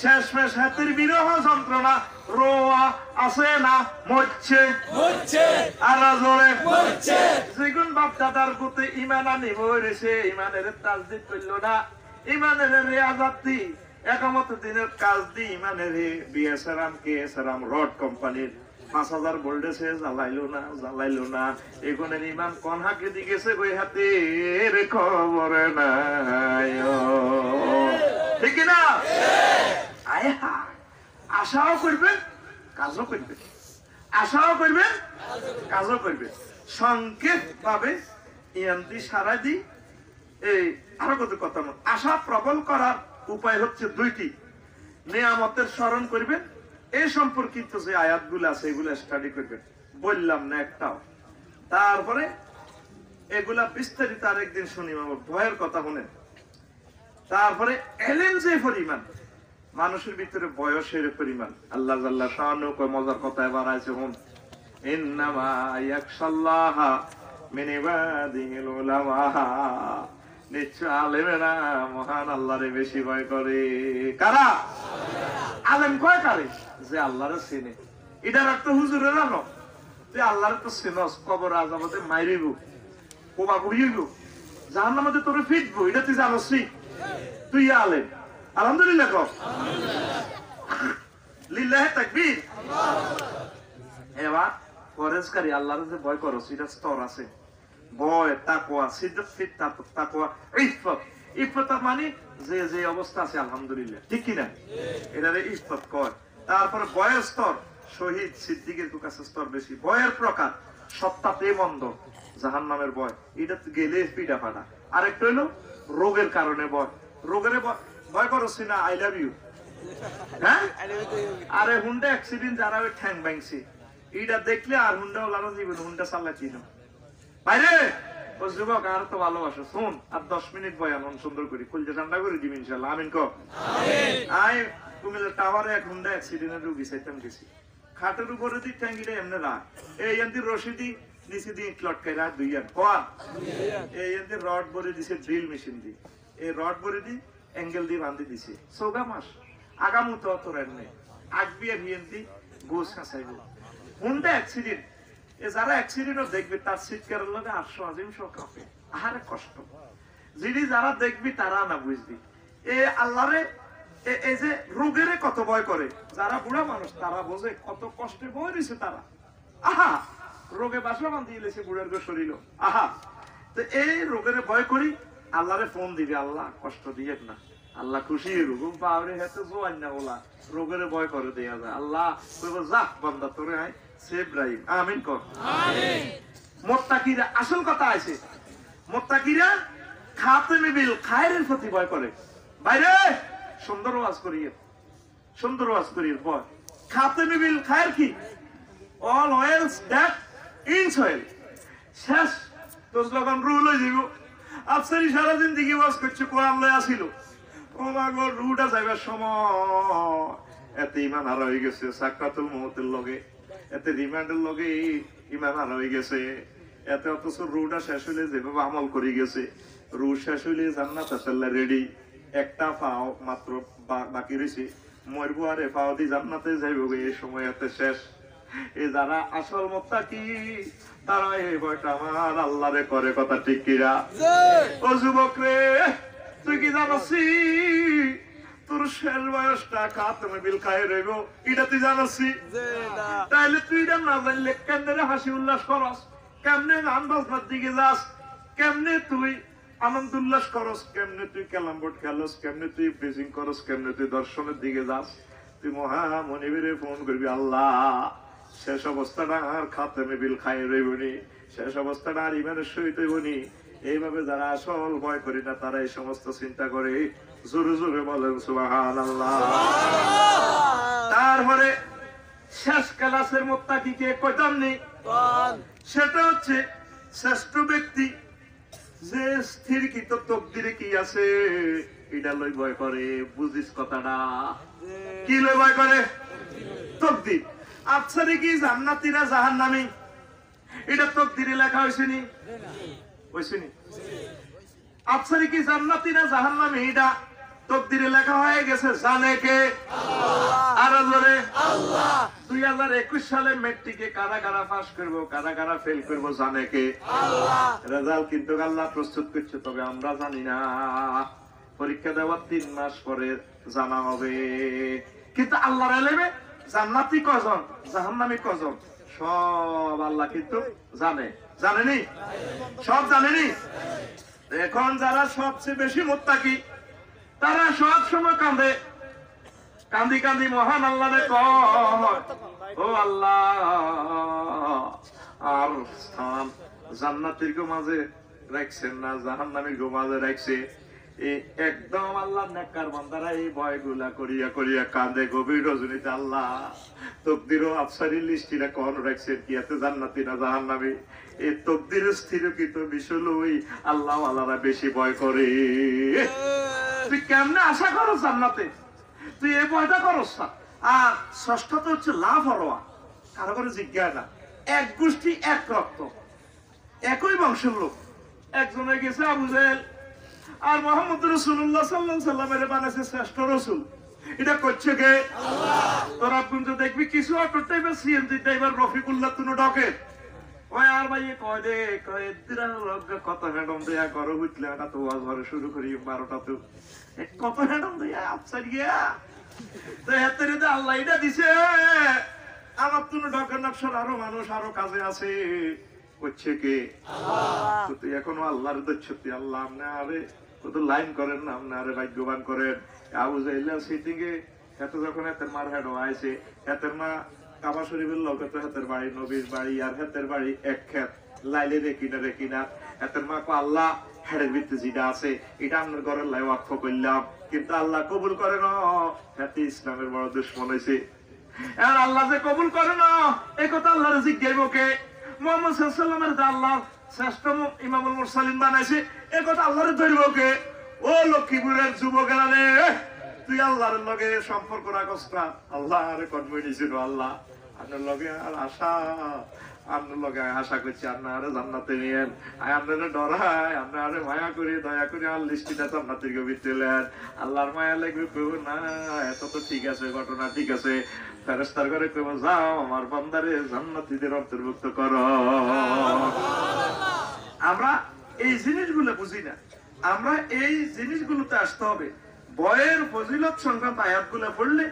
শেষমেশ হাতের বিরহ যন্ত্রণা রোয়া আছে না মরছে মরছে আর জোরে মরছে। যেগুন বাপ দাদার প্রতি ইমান আনি মরেছে ইমানের তাজদিদ করলো না ইমানের রিয়াজাতি একামত দিনের কাজ দি ইমানের বিএসআরএম কেএসআরএম রড কোম্পানির 5000 ভোল্টেজে জ্বালাইলো না এগুনের ইমান কোন হাকে দিয়েছে ওই হাতের খবর নাই। ঠিক না? আশাও করবেন কাজও করবেন আশাও করবেন কাজও করবেন সংকেত ভাবে ইয়ান্তি সারা দি এই আরো কত কথা আশা প্রবল করার উপায় হচ্ছে 2টি। নিয়ামতের স্মরণ করবেন এই সম্পর্কিত যে আয়াতগুলো আছে এগুলো স্টাডি করবেন বললাম না একটাও। তারপরে এগুলা বিস্তারিত আরেকদিন শুনি ভয়ের কথা শুনেন। তারপরে এলেন যে পরিমাণ মানুষের ভিতরে বয়সের পরিমাণ আল্লাহ জাল্লা শানু কয় মজার কথা এবার আছে হুন ইন্নামা ইয়াখশাল্লাহা মিন ইবাদিহিল উলামা। নিশ্চয় আলেমেরা মহান আল্লাহরে বেশি ভয় করে। কারা? আলেম কয় কারে? যে আল্লাহরে চিনে। এটার একটা হুজুরের আনো যে আল্লাহরে তো চিনস কবর আযাবতে মাইরিব কোবা কইব জাহান্নামে তোরে ফিটবো এটা তুই জানোস নি তুই আলেম। আলহামদুলিল্লাহ কর লিল্লাহি তাকবীর। এবার পরেশকারী আল্লাহর যে ভয় করো সেটা স্তর আছে ভয় তাকওয়া সিদ্দত তাকওয়া ইফত ইফত মানে যে যে অবস্থা আছে আলহামদুলিল্লাহ, ঠিক কিনা? এটারে ইফত কয়। তারপরে বয়ের স্তর, শহীদ সিদ্দিকের কাছে স্তর বেশি। বয়ের প্রকার, সত্তাতে মন্দ, জাহান্নামের ভয়, এটা গেলে পিঠা ফাটা। আরেকটা হইলো রোগের কারণে ভয়। রোগের ভয় করছি না, আই লাভ ইউ, হ্যাঁ? আরে হুন্ডা অ্যাক্সিডেন্ট যারা ওই ঠ্যাং ভাঙছে, এটা দেখলে আর হুন্ডা ওলানো জীবন হুন্ডা চালা চিনো বাইরে। ও যুবক, আর তো ভালোবাসো, শোন আর 10 মিনিট বয়ান সুন্দর করি, খুলতে ঠান্ডা করে দিবি ইনশাল্লাহ, আমিন কো। আই কুমিল্লা টাওয়ারে এক হুন্ডা অ্যাক্সিডেন্টে রুগী চাইতাম গেছি, খাটের উপরে দি ট্যাঙ্কিটা এমনি রাখ, এই এমনি রশিদি নিচে দিয়ে লটকাই রাখ, 2 হাত কোয়া, এই এমনি রড ভরে দিছে ড্রিল মেশিন দিয়ে, এই রড ভরে দি অ্যাঙ্গেল দিয়ে বান্ধি দিছে, 14 মাস আগামু তো অত রেন নেই, আগবি আর হিয়েন্তি গোস খাঁচাইব। হুন্ডা অ্যাক্সিডেন্ট, এ যারা অ্যাক্সিডেন্টও দেখবে তার চিৎকারের লগে 800 আজিম সহ কাঁপে, আহারে কষ্ট। যিনি যারা দেখবি তারা না বুঝবি এ আল্লাহরে, এই যে রোগেরে কত ভয় করে, যারা বুড়া মানুষ তারা বোঝে কত কষ্টে বই দিছে তারা। আহা, রোগে বাসা বান্ধি এলেছে বুড়ার গো শরীর, আহা। তো এই রোগের ভয় করি, আল্লাহরে ফোন দিবি, আল্লাহ কষ্ট দিয়ে না, আল্লাহ খুশি রোগ বাবরে হেতে জোয়ান না ওলা, রোগের ভয় করে দেয়া যায়। আল্লাহ যাক বান্দা তোরে আয় সেভ রাইম, আমিন কর। মুত্তাকিরা, আসল কথা আছে, মুত্তাকিরা খাতেমে বিল খায়রের প্রতি ভয় করে। বাইরে সুন্দর ওয়াজ করিয়ে, সুন্দর ওয়াজ করিয়ে ভয়। খাতেমে বিল খায়ের কি? All oils that ins oil. শেষ তোর যখন রুল হয়ে যাব, আফসারি সারা জিন্দেগি ওয়াজ করছে, কোরআন লয়ে আসিল, ও মা গো রুটা যাইবার সময় এতে ইমান হারা হয়ে গেছে, সাকরাতুল মউতের লগে, এতে রিমান্ডের লগে ইমান হারা হয়ে গেছে, এতে অথচ রুটা শেষ হইলে যেভাবে আমল করে গেছে, রু শেষ হইলে জান্নাত আল্লাহ রেডি, একটা পাও মাত্র বাকি রয়েছে, মরবো আর পাও দি জান্নাতে যাইব, এই সময় এতে শেষ। এ যারা আসল মুত্তাকি তারা এই ভয়টা আমার আল্লাহরে করে, কথা ঠিক কিরা? ও যুবক রে, তুই কি জানসি তোর শেষ বয়সটা খাতেমে বিল খায় রইব, এটা তুই জানসি? তাইলে তুই এটা না জানলে কেমনে হাসি উল্লাস করস, কেমনে গান বাজনার দিকে যাস, কেমনে তুই আনন্দ উল্লাস করস, কেমনে তুই ক্যালাম বোর্ড খেলস, কেমনে তুই ব্রিজিং করস, কেমনে তুই দর্শনের দিকে যাস? তুই মহামনিবীরে ফোন করবি, আল্লাহ শেষ অবস্থাটা আর খাতেমে বিল খায় রইবনি, শেষ অবস্থাটা আর ইমানের সহিত হইবনি। এইভাবে যারা আসল ভয় করি না তারা এই সমস্ত চিন্তা করে, জোরে জোরে বলেন সুবহানাল্লাহ। তারপরে শেষ ক্লাসের মুত্তাকিকে কইতাম নি, সেটা হচ্ছে শ্রেষ্ঠ ব্যক্তি যে স্থিরকৃত তকদিরে কি আছে এটা লই ভয় করে। বুঝিস কথাটা? কি লই ভয় করে? তকদির। আফসারি কি জান্নাতি না জাহান্নামী, এটা তকদিরে লেখা হয়েছে নি? হয়েছে নি? আফসারি কি জান্নাতি না জাহান্নামী, এটা তকদিরে লেখা হয়ে গেছে, জানে কে? আর জোরে আল্লাহ। 2021 সালে মেট্রিকে কারা কারা পাস করবো, কারা কারা ফেল করবো, জানে কে? আল্লাহ। রেজাল্ট কিন্তু আল্লাহ প্রস্তুত করছে, তবে আমরা জানি না। পরীক্ষা দেওয়ার 3 মাস পরে জানা হবে। কিন্তু আল্লাহর ইলমে জান্নাতি কজন, জাহান্নামী কজন, সব আল্লাহ কিন্তু জানে। জানেনি? সব জানেনি? এখন যারা সবচেয়ে বেশি মুত্তাকি তারা সব সময় কাঁদে, কান্দি কান্দি মহান আল্লাহরে কয়, ও আল্লাহ আর স্থান জান্নাতীর মাঝে রাখছেন না জাহান্নামীর মাঝে রাখছে। একদম আল্লাহ নেককার বান্দারা এই ভয়গুলা করিয়া করিয়া কাঁদে গভীর রজনীতে, আল্লাহ তকদির ও আফসারির লিস্টিরা কোন রাখছেন, কি এত জান্নাতি না জাহান্নামী? এই তকদির স্থিরকৃত বিষয় লই আল্লাহ আল্লাহরা বেশি ভয় করে। তুই কেমনে আশা করো জান্নাতে, তুই এই ভয়টা করস না। আর ষষ্ঠটা হচ্ছে লাভ হরোয়া, কারো করে জিজ্ঞাসা না, এক গোষ্ঠী এক রক্ত, একই বংশের লোক, একজনে গেছে আবু জেহেল আর মুহাম্মদ রাসূলুল্লাহ সাল্লাল্লাহু আলাইহি ওয়াসাল্লামের বানাইছে শ্রেষ্ঠ রাসূল, এটা করছে কে? আল্লাহ। তোরা কিন্তু দেখবি কিছু অটো টাইপের সিএনজি ড্রাইভার রফিকুল্লাহ তুনো ডকে ওই আর ভাই কয় দে কয় দিরা লগ কত হেডম দেয়া করো উঠলে এটা তো ওয়াজ ঘরে শুরু করি 12টা তো কত হেডম দেয়া আফসার গিয়া তো হেতরে দে আল্লাহ এটা দিছে। আমার তুনো ডকের নকশার আরো মানুষ আরো কাজে আছে, করছে কে? আল্লাহ। তো তুই এখনো আল্লাহর দচ্ছতি, আল্লাহ না আরে কত লাইন করেন না আপনারে ভাগ্যবান করেন। আবু জাহেল সিটিং এ এত যখন হাতের মার হেড আইছে, হাতের মা কাবা শরীফের লোক তো হাতের বাড়ি, নবীর বাড়ি আর হাতের বাড়ি এক খেত, লাইলে রেখি না হাতের মা কো আল্লাহ হেডের ভিতরে যেটা আছে এটা আপনার ঘরের লাই ওয়াকফ করলাম, কিন্তু আল্লাহ কবুল করে না, হাতে ইসলামের বড় দুশ্মন হয়েছে। আর আল্লাহ যে কবুল করে না এই কথা আল্লাহর জিজ্ঞাসা কে? মুহাম্মদ সাল্লাল্লাহু আলাইহি ওয়াসাল্লামের যে আল্লাহ শ্রেষ্ঠ ইমামুল মুরসালিন বানাইছে এই কথা আল্লাহর ধরিব কে? ও লক্ষ্মীপুরের যুবকেরা রে, তুই আল্লাহর লগে সম্পর্ক রাখস না, আল্লাহ আরে কনভয় দিছিল, আল্লাহ আপনার লগে আর আশা, আপনার লগে আশা করছি আপনার জান্নাতে নিয়েন, আপনার ডরায় আপনার মায়া করে দয়া করে আর লিস্টিটা জান্নাতের গভীর দিলেন। আল্লাহর মায়া লাগবে কেউ না, এত তো ঠিক আছে, ঘটনা ঠিক আছে, ফেরেশতার ঘরে কেউ যাও আমার বান্দারে জান্নাতীদের অন্তর্ভুক্ত করো। আমরা এই জিনিসগুলো বুঝি না, আমরা এই জিনিসগুলোতে আসতে হবে। বয়ের ফজিলত সংক্রান্ত আয়াতগুলো পড়লে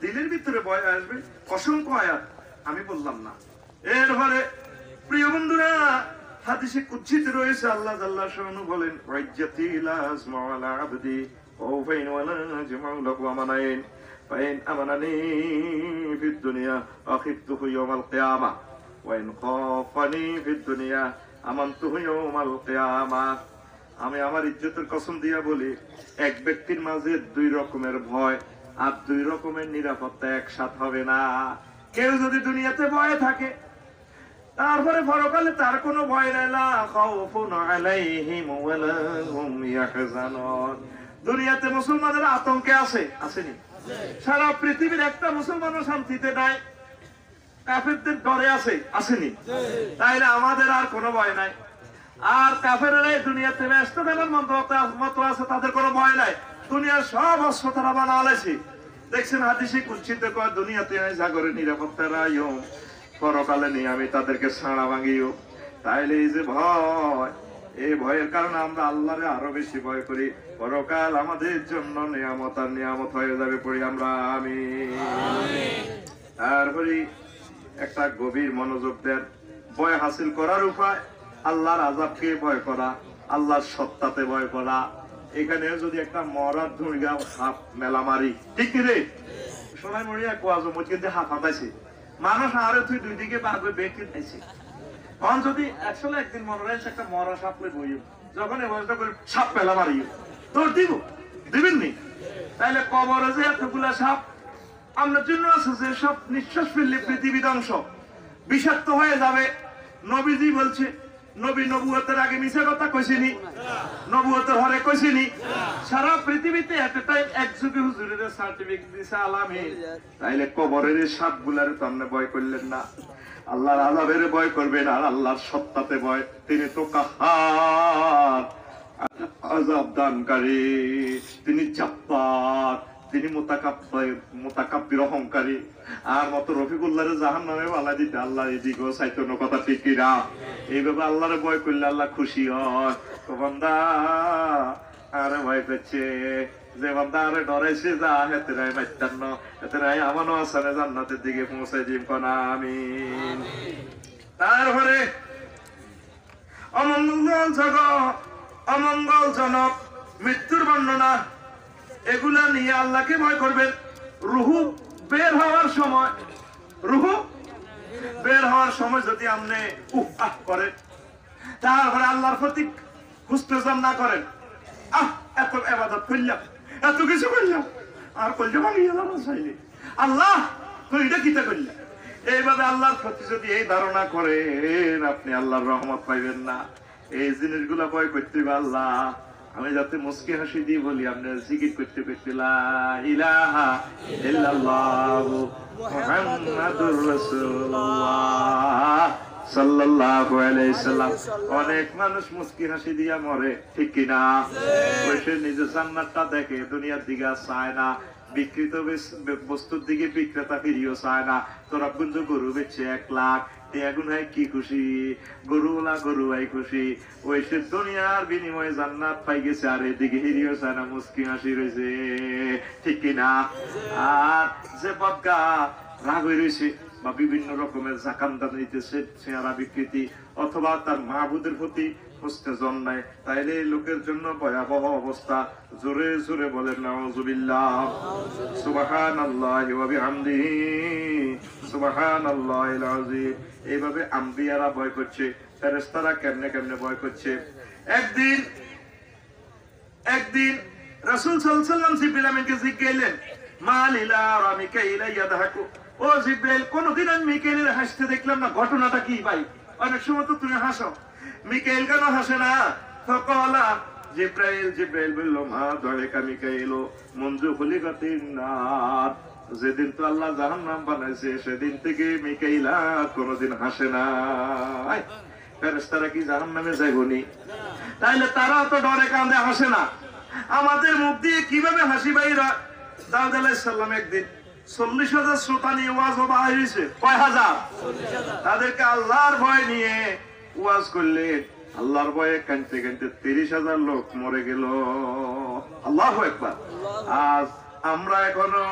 দিলের ভিতরে বয় আসবে, অসংখ্য আয়াত আমি বললাম না। এরপরে প্রিয় বন্ধুরা হাদিসে কুদসিতে রয়েছে আল্লাহ জাল্লা শানহু বলেন, ওয়াজ্জাতি লা আসমাউ আলা আবদি ওয়া ফাইন ওয়ালা জামাউ লাহু আমানাইন ফাইন আমানানি ফিদ দুনিয়া আখিফতুহু ইয়াওমাল কিয়ামা ওয়া ইন খাফানি ফিদ দুনিয়া আমানতুহু ইয়াওমাল কিয়ামা। আমি আমার ইজ্জতের কসম দিয়া বলি, এক ব্যক্তির মাঝে দুই রকমের ভয় আর দুই রকমের নিরাপত্তা একসাথে হবে না। কেউ যদি দুনিয়াতে ভয়ে থাকে তারপরে পরকালে তার কোনো ভয় নাই, লা খাউফুন আলাইহিম ওয়ালা হুম ইয়াহজানুন। দুনিয়াতে মুসলমানের আতঙ্কে আছে, আসেনি? সারা পৃথিবীর একটা মুসলমানও শান্তিতে নাই, কাফেরদের ডরে আছে, আসেনি? তাইলে আমাদের আর কোনো ভয় নাই। আর কাফেররা দুনিয়াতে ব্যস্ত থাকার মতো আছে, তাদের কোনো ভয় নাই, দুনিয়ার সব অস্ত্র তারা বানালেছে। দেখছেন হাদিসে কুদসিতে কয়, দুনিয়াতে জাগরে নিরাপত্তা রাইও, পরকালে নিয়ে আমি তাদেরকে ছাড়া ভাঙিও। তাইলে এই যে ভয়, এই ভয়ের কারণে আমরা আল্লাহরে আরো বেশি ভয় করি, পরকাল আমাদের জন্য নিয়ামত আর নিয়ামত হয়ে যাবে, পড়ি আমরা আমিন। তারপরে একটা গভীর মনোযোগ দেন, ভয় হাসিল করার উপায় আল্লাহর আযাবকে ভয় করা, আল্লাহর সত্তাতে ভয় করা। এখানে যদি একটা মরার ধুইগা হাফ মেলা মারি, ঠিক কি রে? সোনাই মরিয়া কোয়া জমত কিন্তু হাফ হাতাইছে, মানুষ আরে তুই দুই দিকে বাঘে বেঁকে খাইছে। তখন যদি একচুয়ালি একদিন মনে রয়েছে একটা মরা সাপলে বইও, যখন এই বয়সটা করে সাপ মেলা মারিও, তোর দিব দিবেন নি? তাইলে কবরে যে এতগুলা সাপ আমরা জন্য আছে, যে সব নিঃশ্বাস ফেললে পৃথিবী ধ্বংস, বিষাক্ত হয়ে যাবে। নবীজি বলছে, নবী নবুয়তের আগে মিছা কথা কইছিনি, নবুয়তের হরে কইছিনি। সারা পৃথিবীতে এট টাইম এক যুগে হুজুরের সার্টিফিকেট দিছে আলামিন। তাইলে কবরের সাপগুলারে তো আপনি ভয় করলেন না, আল্লাহর আযাবের ভয় করবেন আর আল্লাহর সত্তাতে ভয়। তিনি তো কাহার, আযাব দানকারী, তিনি জব্বার, তিনি মুতাকাব্বির অহংকারী। আর মত রফিকুল্লাহরে জাহান্নামে বালা দিতে আল্লাহ এদিকে চাইতন্য কথা ঠিক কিনা? এইভাবে আল্লাহরে ভয় করলে আল্লাহ খুশি হয়। তো বান্দা আরে ভয় করছে, যে বান্দা আরে ডরাইছে, যা হেতে নাই মাইতান্ন, হেতে নাই আমানো আসানে জান্নাতের দিকে পৌঁছাই দিম কোনা আমিন। তারপরে অমঙ্গলজনক মৃত্যুর বর্ণনা, এগুলা নিয়ে আল্লাহকে ভয় করবেন। রুহু বের হওয়ার সময় যদি আপনি উহ আহ করেন, তারপরে আল্লাহর প্রতি হুস্তেজাম না করেন, এত ইবাদত করলাম, এত কিছু করলাম, আর করলে ভাঙিয়ে যাবো চাইলে, আল্লাহ তুই এটা কিতা করলাম, এইভাবে আল্লাহর প্রতি যদি এই ধারণা করেন, আপনি আল্লাহর রহমত পাইবেন না। এই জিনিসগুলা ভয় করতে হবে। আল্লাহ আমি যাতে মুস্কি হাসি দিয়ে বলি, আপনার জিকির করতে করতে লা ইলাহা ইল্লাল্লাহু মুহাম্মাদুর রাসূলুল্লাহ সাল্লাল্লাহু আলাইহি সাল্লাম। অনেক মানুষ মুস্কি হাসি দিয়া মরে, ঠিক কিনা? বসে নিজের জান্নাতটা দেখে, দুনিয়ার দিকে চায় না, বিকৃত বস্তুর দিকে বিক্রেতা ফিরিও চায় না। তোরা কিন্তু গরু বেচছে 1 লাখ, এখন হয় কি খুশি, গরুওয়ালা গরু ভাই খুশি, ওই সে দুনিয়ার বিনিময়ে জান্নাত পাই গেছে, আর এদিকে হিরিও চায় না, মুস্কি হাসি রয়েছে, ঠিক কিনা? আর যে বদগা রাগ হয়ে রয়েছে বা বিভিন্ন রকমের জাকান্দা নিতেছে, চেহারা বিকৃতি, অথবা তার মাহবুদের প্রতি বুঝতে জন নাই, তাইলে এই লোকের জন্য ভয়াবহ অবস্থা। জোরে জোরে বলেন নাউযুবিল্লাহ, সুবহানাল্লাহি ওয়া বিহামদিহি, সুবহানাল্লাহিল আযীম। এইভাবে আম্বিয়ারা ভয় করছে, ফেরেশতারা কেমনে কেমনে ভয় করছে। একদিন রাসূল সাল্লাল্লাহু আলাইহি ওয়াসাল্লাম জিবরিল আমিনকে জিজ্ঞাসলেন, মা লিলা ওয়া মিকাইলা ইয়াদহাকু, ও জিবরিল কোনদিন আমি মিকাইলের হাসতে দেখলাম না, ঘটনাটা কি ভাই? অনেক সময় তো তুমি হাসো, মিকাইল কেন হাসে না? ফাকালা জিবরাইল বলল, মা দাহিকা মিকাইল মুনযু খুলিকাতিন নার, যেদিন তো আল্লাহ জাহান্নাম বানাইছে সেদিন থেকে মিকাইল কোনদিন হাসে না। ফেরেশতারা কি জাহান্নামে যাইবনি? তাইলে তারা তো ডরে কাঁদে হাসে না, আমাদের মুখ দিয়ে কিভাবে হাসি ভাইরা? দাউদ আলাইহিস সালাম একদিন 40,000 শ্রোতা নিয়ে ওয়াজ বাহির হয়েছে। কয় হাজার? তাদেরকে আল্লাহর ভয় নিয়ে ওয়াজ করলেন, আল্লাহর ভয়ে কাঁদতে কাঁদতে 30,000 লোক মরে গেল। আল্লাহু আকবার। আজ আমরা এখনো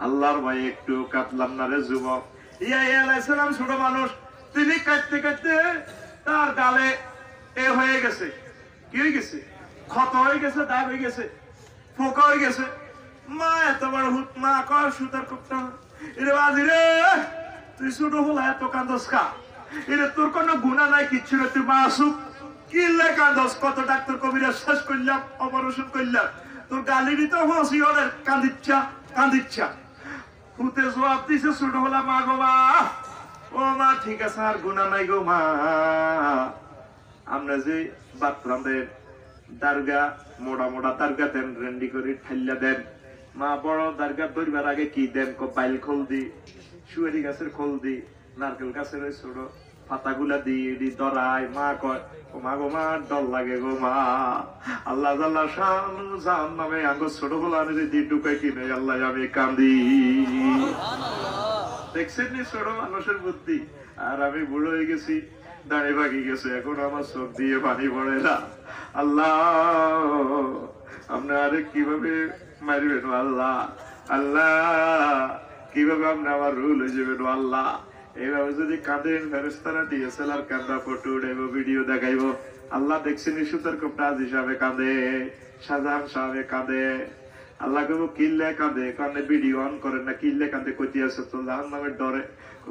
আল্লাহর ভয়ে একটু কাঁদলাম না রে যুবক। ইয়া আলাইহিস সালাম ছোট মানুষ, তিনি কাঁদতে কাঁদতে তার গালে এ হয়ে গেছে, কি হয়ে গেছে? ক্ষত হয়ে গেছে, দাগ হয়ে গেছে, ফোকা হয়ে গেছে। মা এত বড় হুত, মা কর সুতার কুপটা রে বাজি রে, তুই ছোট হল এত কান্দস কা? এটা তোর কোনো গুণা নাই, কিচ্ছু না, তুই মাসুম, কি লে কান্দস? কত ডাক্তার কবিরাজ শেষ করলাম, অপারেশন করলাম, তোর গালি দিতে হসি ওদের কান্দিচ্ছা। হুতে জবাব দিছে, ছোট হলা মা গো মা, ও মা ঠিক আছে, আর গুণা নাই গো মা। আমরা যে বাথরুমের দারগা মোড়া মোড়া দারগা দেন, রেন্ডি করে ঠাল্লা দেন, মা বড় দারগা ধরবার আগে কি দেন? বাইল খোল দি, সুয়ারি গাছের খোল দি, নারকেল গাছের ওই ছোট পাতাগুলা দি ধরায়। মা কয়, ও মা গো মা, ডর লাগে গো মা, আল্লাহ আল্লাহ জাহান্নামে আঙ্গ ছোট বলা দি ঢুকাই কিনে আল্লাহ আমি কান্দি। দেখছেন নি ছোট মানুষের বুদ্ধি? আর আমি বুড়ো হয়ে গেছি, দাঁড়ে ভাগি গেছে, এখন আমার চোখ দিয়ে পানি পড়ে না। আল্লাহ আপনি আরে কিভাবে মারবেন আল্লাহ? আল্লাহ কিভাবে আপনি আমার রুল হয়ে যাবেন আল্লাহ? এইভাবে যদি কাঁদেন, ফেরেশতারা ডিএসএলআর ক্যামেরা ফটো উঠাইব, ভিডিও দেখাইব। আল্লাহ দেখছেন সুতার কপটাজ হিসাবে কাঁদে, শাহজাহান সাহেবে কাঁদে। আল্লাহ কেবল কিল্লে কাঁদে, কানে ভিডিও অন করেন না, কিল্লে কাঁদে কইতে আছে তো জাহান্নামের ডরে।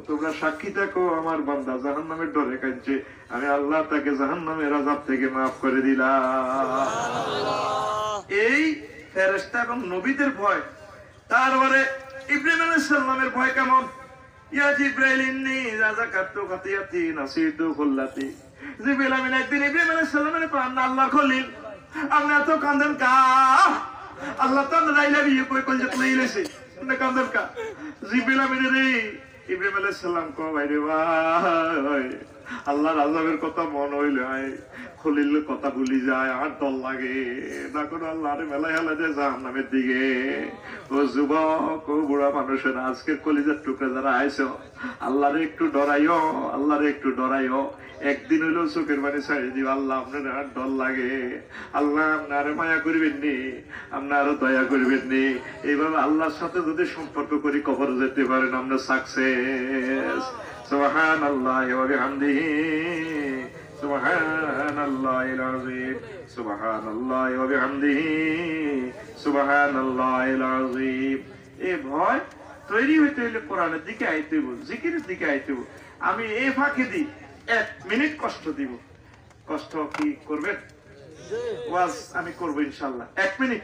তোমরা সাক্ষী থাকো, আমার বান্দা জাহান্নামের ডরে কাঁদছে, আমি আল্লাহ তাকে জাহান্নামের আযাব থেকে মাফ করে দিলাম। এই ফেরেশতা এবং নবীদের ভয়। তারপরে ইব্রাহিম আলাইহিস সালামের ভয় কেমন? ইয়া জিবরাইল ইন্নী যাযাকাতু খাতিয়াতি নাসিতু খুল্লাতি। জিবরাইল আমিন একদিন ইব্রাহিম আলাইহিস সালামের প্রাণ আল্লাহ খলিল, আপনি এত কাঁদেন কা? আল্লাহ তো রাইলা বিয়ে কই কল যেত লইলেছে, আপনি কাঁদেন কা? জিবরাইল আমিন রে, ইব্রাহিম আলাইহিস সালাম কো ভাই রে ভাই, আল্লাহর আযাবের কথা মনে হইলে হয় খলিল কথা ভুলি যায়, আর ডর লাগে না কোনো আল্লাহর মেলায় হেলা যায় জাহান্নামের দিকে। ও যুবক, ও বুড়া মানুষের আজকের কলিজার টুকরা যারা আইছো, আল্লাহরে একটু ডরাইও, আল্লাহরে একটু ডরাইও। একদিন হইলো চোখের পানি ছাড়িয়ে দিও, আল্লাহ আপনার আর ডর লাগে, আল্লাহ আপনারে মায়া করবেন নি, আপনারও দয়া করবেন নি। এইভাবে আল্লাহর সাথে যদি সম্পর্ক করি কবর যেতে পারেন, আমরা সাকসেস। সুবহানাল্লাহি ওয়া বিহামদিহি, সুবহানাল্লাহিল আযীম, সুবহানাল্লাহি ওয়া বিহামদিহি, সুবহানাল্লাহিল আযীম। এই ভয় তৈরি হইতে হইলে কোরআনের দিকে আইতে হইব, জিকিরের দিকে আইতে হইব। আমি এই ফাঁকে দিই 1 মিনিট কষ্ট দিব। কষ্ট কি করবেন? ওয়াজ আমি করবো ইনশাআল্লাহ। 1 মিনিট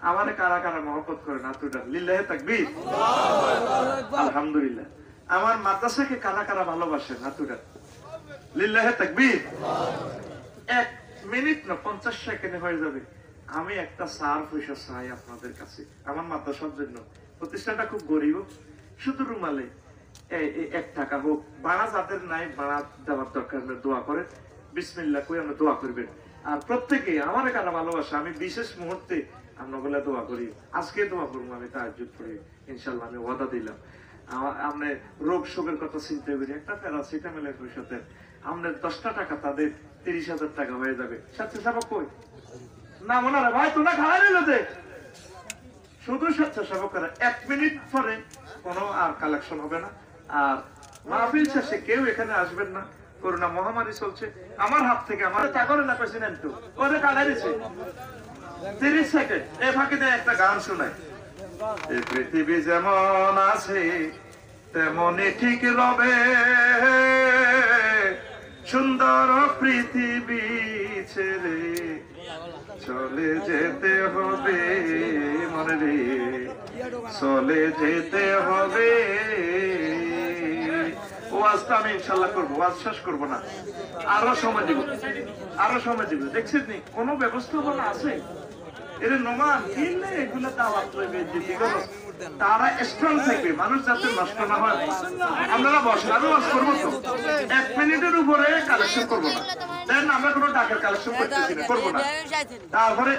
আমারে কারা কারা মহব্বত করে না তুই লিল্লাহি তাকবীর, আলহামদুলিল্লাহ। আমার মাদ্রাসাকে কারা কারা ভালোবাসেন না তুই লিল্লাহি তাকবীর। 1 মিনিট না 50 সেকেন্ডে হয়ে যাবে। আমি একটা সার পয়সা চাই আপনাদের কাছে, আমার মাদ্রাসার জন্য। প্রতিষ্ঠানটা খুব গরিব, শুধু রুমালে 1 টাকা হোক, ভাড়া যাদের নাই ভাড়া দেওয়ার দরকার নেই, দোয়া করেন, বিসমিল্লাহ কই আমরা দোয়া করবেন। আর প্রত্যেকে আমার কারা ভালোবাসা, আমি বিশেষ মুহূর্তে আমরা বলে দোয়া করি, আজকে দোয়া করবো, আমি তাহাজ্জুদ করি ইনশাআল্লাহ, আমি ওয়াদা দিলাম। আপনি রোগ শোকের কথা চিন্তা করি, একটা প্যারাসিটামলের পয়সাতে আপনার 10টা টাকা তাদের 30,000 টাকা হয়ে যাবে। স্বেচ্ছাসেবক কই না মনে হয় ভাই, তোমরা খাওয়া নিল যে শুধু স্বেচ্ছাসেবকরা। 1 মিনিট পরে কোনো আর কালেকশন হবে না, আর মাহফিল শেষে কেউ এখানে আসবেন না, করোনা মহামারী চলছে, আমার হাত থেকে আমার তা করে না প্রেসিডেন্ট তো ওরে কাটাই দিছে 30 সেকেন্ড। এ ফাঁকে দেয় একটা গান শোনায়, এই পৃথিবী যেমন আছে তেমনই ঠিক রবে, সুন্দর পৃথিবী ছেড়ে চলে যেতে হবে মনে রে, চলে যেতে হবে। ওয়াজটা আমি ইনশাল্লাহ করবো, ওয়াজ শেষ করবো না, আরো সময় দিব, আরো সময় দিব। দেখছেন নি কোনো ব্যবস্থাপনা আছে? এর নমান কিনলে এগুলো দাওয়াত লইবে, তারা স্ট্রং থাকবে, মানুষ যাতে নষ্ট না হয়। আপনারা বসেন, আমি ওয়াজ করবো তো, 1 মিনিটের উপরে কালেকশন করবো না, দেন আমরা কোনো টাকার কালেকশন করতেছি না, করবো না। তারপরে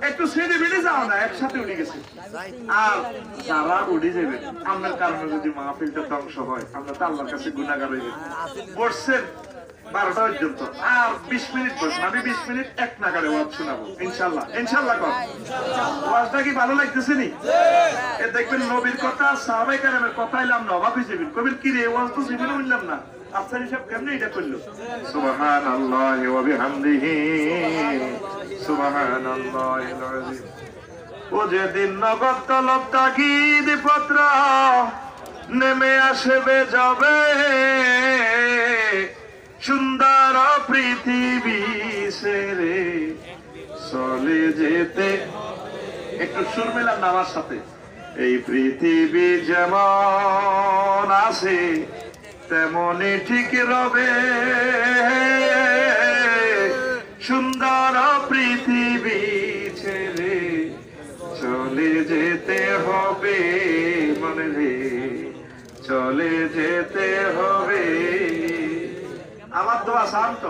একটু সেরে বেড়ে যাও না, একসাথে উঠে গেছে। আর যারা উঠে যাবেন আপনার কারণে যদি মাহফিলটা ধ্বংস হয়, আমরা তো আল্লাহর কাছে গুনাহগার হইবে। বসছেন 12টা পর্যন্ত, আর 20 মিনিট বসেন, আমি 20 মিনিট এক নাগারে ওয়াজ শোনাবো ইনশাল্লাহ। ইনশাল্লাহ কর ওয়াজটা কি ভালো লাগতেছে নি? এ দেখবেন নবীর কথা, সাহাবায়ে কেরামের কথা এলাম না, অবাক হয়ে যাবেন, কবির কি রে ওয়াজ তো জীবনে বললাম না, আফসার হিসাব কেমনে এটা করলো? সুবহানাল্লাহি ওয়া বিহামদিহি সুবহানাল্লাহিল আযীম। ও যেদিন নগদ তলব তাগিদ পত্র নেমে আসবে যাবে, সুন্দর পৃথিবী ছেড়ে চলে যেতে, একটু সুর মেলান না আমার সাথে, এই পৃথিবী যেমন আছে তেমনই ঠিক রবে, সুন্দর পৃথিবী ছেড়ে চলে যেতে হবে মনে রে, চলে যেতে হবে। আমার দোয়া শান্ত,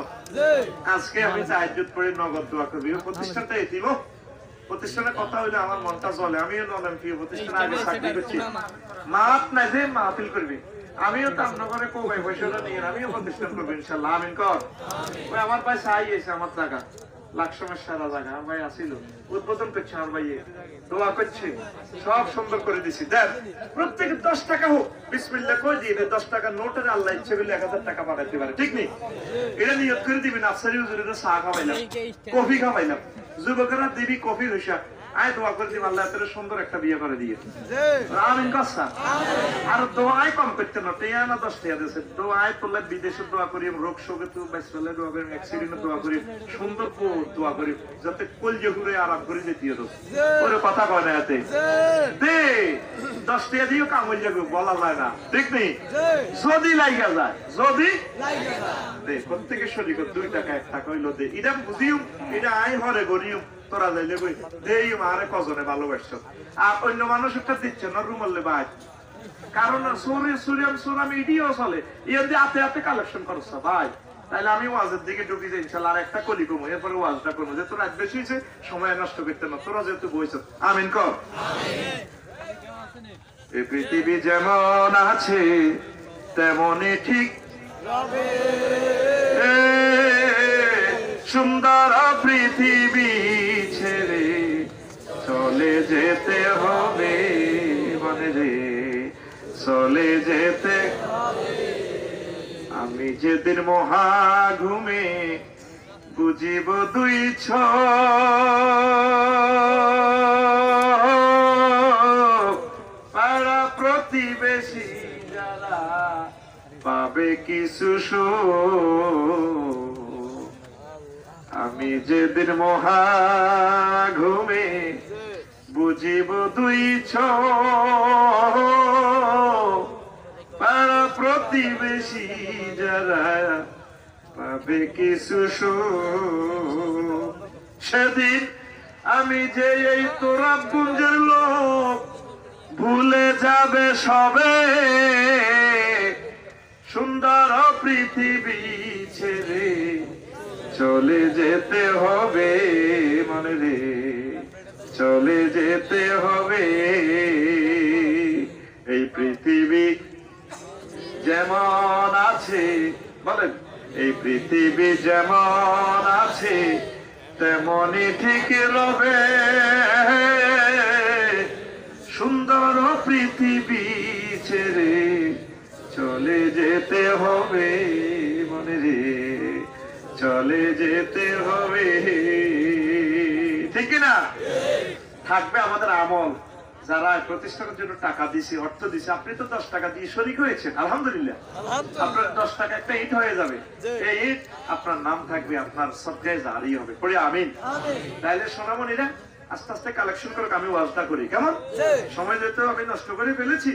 আজকে আমি তাহাজ্জুদ পড়ে নগদ দোয়া করবি। প্রতিষ্ঠানটা এতিম, প্রতিষ্ঠানের কথা হইলে আমার মনটা চলে। আমিও নলেন প্রিয় প্রতিষ্ঠানে আগে চাকরি করছি, মাপ নাই যে মাহফিল করবি, আমিও তামনগরে কৌবাই পয়সাটা নিয়ে আমিও প্রতিষ্ঠান করবো ইনশাল্লাহ। আমিন কর। ওই আমার ভাই চাই এসে আমার জায়গা লাকসমের সারা জায়গা আমার ভাই আসিল, উদ্বোধন করছে আমার ভাইয়ে, দোয়া করছে, সব সুন্দর করে দিছি। দেখ প্রত্যেকে 10 টাকা হোক বিসমিল্লাহ কই দিয়ে 10 টাকা নোটের আল্লাহ ইচ্ছে করলে 1000 টাকা পাঠাইতে পারে, ঠিক নেই? এটা নিয়ত করে দিবি, আফসারি হুজুরের চা খাওয়াইলাম, কফি খাওয়াইলাম, যুবকেরা দিবি কফি হইসা, আয় দোয়া করে দিবি আল্লাহ এত সুন্দর একটা বিয়ে করে দিয়ে। আমিন কসা। আর দোয়াই কম করতে না, টেয়া না 10 টাকা দিয়েছে, দোয়াই তোলে বিদেশে দোয়া করি, রোগ শোকে তো বাইসলে দোয়া করি, অ্যাক্সিডেন্টে দোয়া করি, সুন্দর দোয়া করি, যাতে কলজে ঘুরে আরাম করে যেতে হতো। ওরে কথা কয় না এতে দে 10 টাকা দিয়েও কাম হয়ে যাবে, বলা যায় না, ঠিক নেই? যদি লাইগা যায়, যদি দে প্রত্যেকের শরীর 2 টাকা 1 টাকা হইলো দে, এটা বুঝিও, এটা আই হরে গরিও তোরা যাইলে বই দেই মারে কজনে ভালোবাসছ। আর অন্য মানুষ একটা দিচ্ছে না রুমালে ভাই, কারণ সুরামি ইডিও চলে, ইয়ে দিয়ে হাতে হাতে কালেকশন করছ ভাই। তাহলে আমি ওয়াজের দিকে ঢুকি যাই ইনশাল্লাহ, আর একটা কলি কমো, এরপরে ওয়াজটা করবো, যে তোরা বেশি হয়েছে সময় নষ্ট করতে না, তোরা যেহেতু বইছ। আমিন কর। এই পৃথিবী যেমন আছে তেমনই ঠিক সুন্দর পৃথিবী ছেড়ে চলে যেতে হবে মনে রে, চলে যেতে। আমি যেদিন মহা ঘুমে বুঝিব 2 পাড়া প্রতিবেশী যারা পাবে কিছু সুখ, আমি যেদিন মহা ঘুমে বুঝিব 2 পাড়া প্রতিবেশী যারা পাবে কিছু সুখ, সেদিন আমি যে এই তোরা পুঞ্জের লোক ভুলে যাবে সবে, সুন্দর পৃথিবী ছেড়ে চলে যেতে হবে মনে রে, চলে যেতে হবে। এই পৃথিবী যেমন আছে, বলেন এই পৃথিবী যেমন আছে তেমনই ঠিক রবে, সুন্দর পৃথিবী ছেড়ে চলে যেতে হবে জীবনে রে চলে যেতে হবে, ঠিক না? থাকবে আমাদের আমল। যারা প্রতিষ্ঠানের জন্য টাকা দিছে, অর্থ দিছে, আপনি তো 10 টাকা দিয়ে শরীক হয়েছেন, আলহামদুলিল্লাহ। আপনার 10 টাকা একটা ইট হয়ে যাবে, এই ইট আপনার নাম থাকবে, আপনার সদকায়ে জারি হবে। পড়ি আমিন। তাইলে সোনামণিরা আস্তে আস্তে কালেকশন করে আমি ওয়াজটা করি, কেমন? সময় যেতে আমি নষ্ট করে ফেলেছি,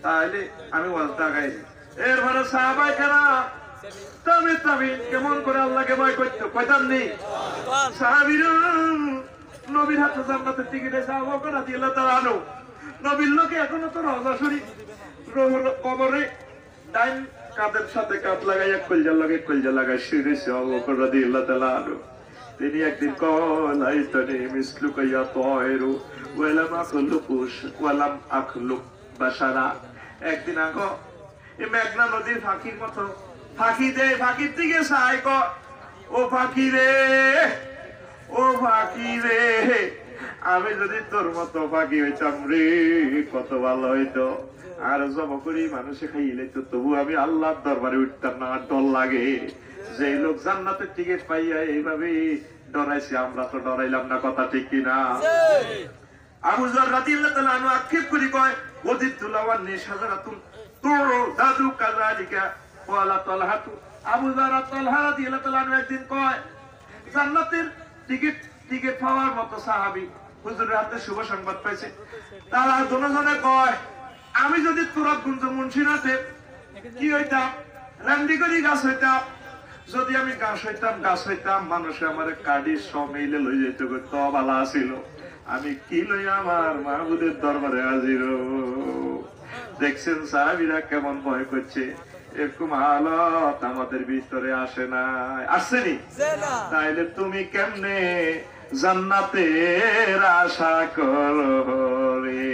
তাইলে আমি ওয়াজটা গাই দিই। এরপরে সাহাবায়ে কেরাম তাবিঈন কেমন করে আল্লাহকে ভয় করতো, কয়তাম নেই সাহাবীরা নবীর হাতে জান্নাতের টিকিট এসে আবু বকর রাদিয়াল্লাহু তাআলা আনহু নবীর লোকে এখনো তো রওজা শরীফ কবরে ডাইন কাঁধের সাথে কাঁধ লাগাইয়া কলজা লাগাই শুয়েছে আবু বকর রাদিয়াল্লাহু তাআলা আনহু। তিনি একদিন কলাইতানি মিসলুকা ইয়া তায়রু ওয়ালাম আখলুক বাশারা। একদিন আগো এই মেঘনা নদীর ফাঁকির মতো ফাঁকি দেয়, ফাঁকির দিকে চাই ক, ও ফাঁকি রে, ও ফাঁকি রে, আমি যদি তোর মতো ফাঁকি হইতাম রে কত ভালো হইতো। আর জব করি মানুষে খাইলে তো তবু আমি আল্লাহর দরবারে উঠতাম না, ডর লাগে। যে লোক জান্নাতের টিকিট পাইয়া এইভাবে ডরাইছে, আমরা তো ডরাইলাম না, কথা ঠিক কিনা? আবু যর রাদিয়াল্লাহু তাআলা আনহু আক্ষেপ করি কয় ওদিতুল্লাহ নিশাজারাতুন তুরু দাদু কাযালিকা ওয়ালা তালহাতু। আবু যর তালহা রাদিয়াল্লাহু তাআলা আনহু একদিন কয় জান্নাতের টিকিট পাওয়ার মতো সাহাবী হুজুরের হাতে শুভ সংবাদ পাইছে। তারা দুজনে কয় আমি যদি তুরাবগঞ্জ মুন্সিরাতে কি হইতাম, রান্দিগরি গাছ হইতাম, যদি আমি গাছ হইতাম মানুষে আমার কাডি সমেইলে লই যাইতে তো ভালো আছিল। আমি কি লই আমার মাহবুদের দরবারে হাজির। দেখছেন সাহাবীরা কেমন ভয় করছে, এরকম হালত আমাদের ভিতরে আসে না, আসেনি? তাইলে তুমি কেমনে জান্নাতের আশা করো রে,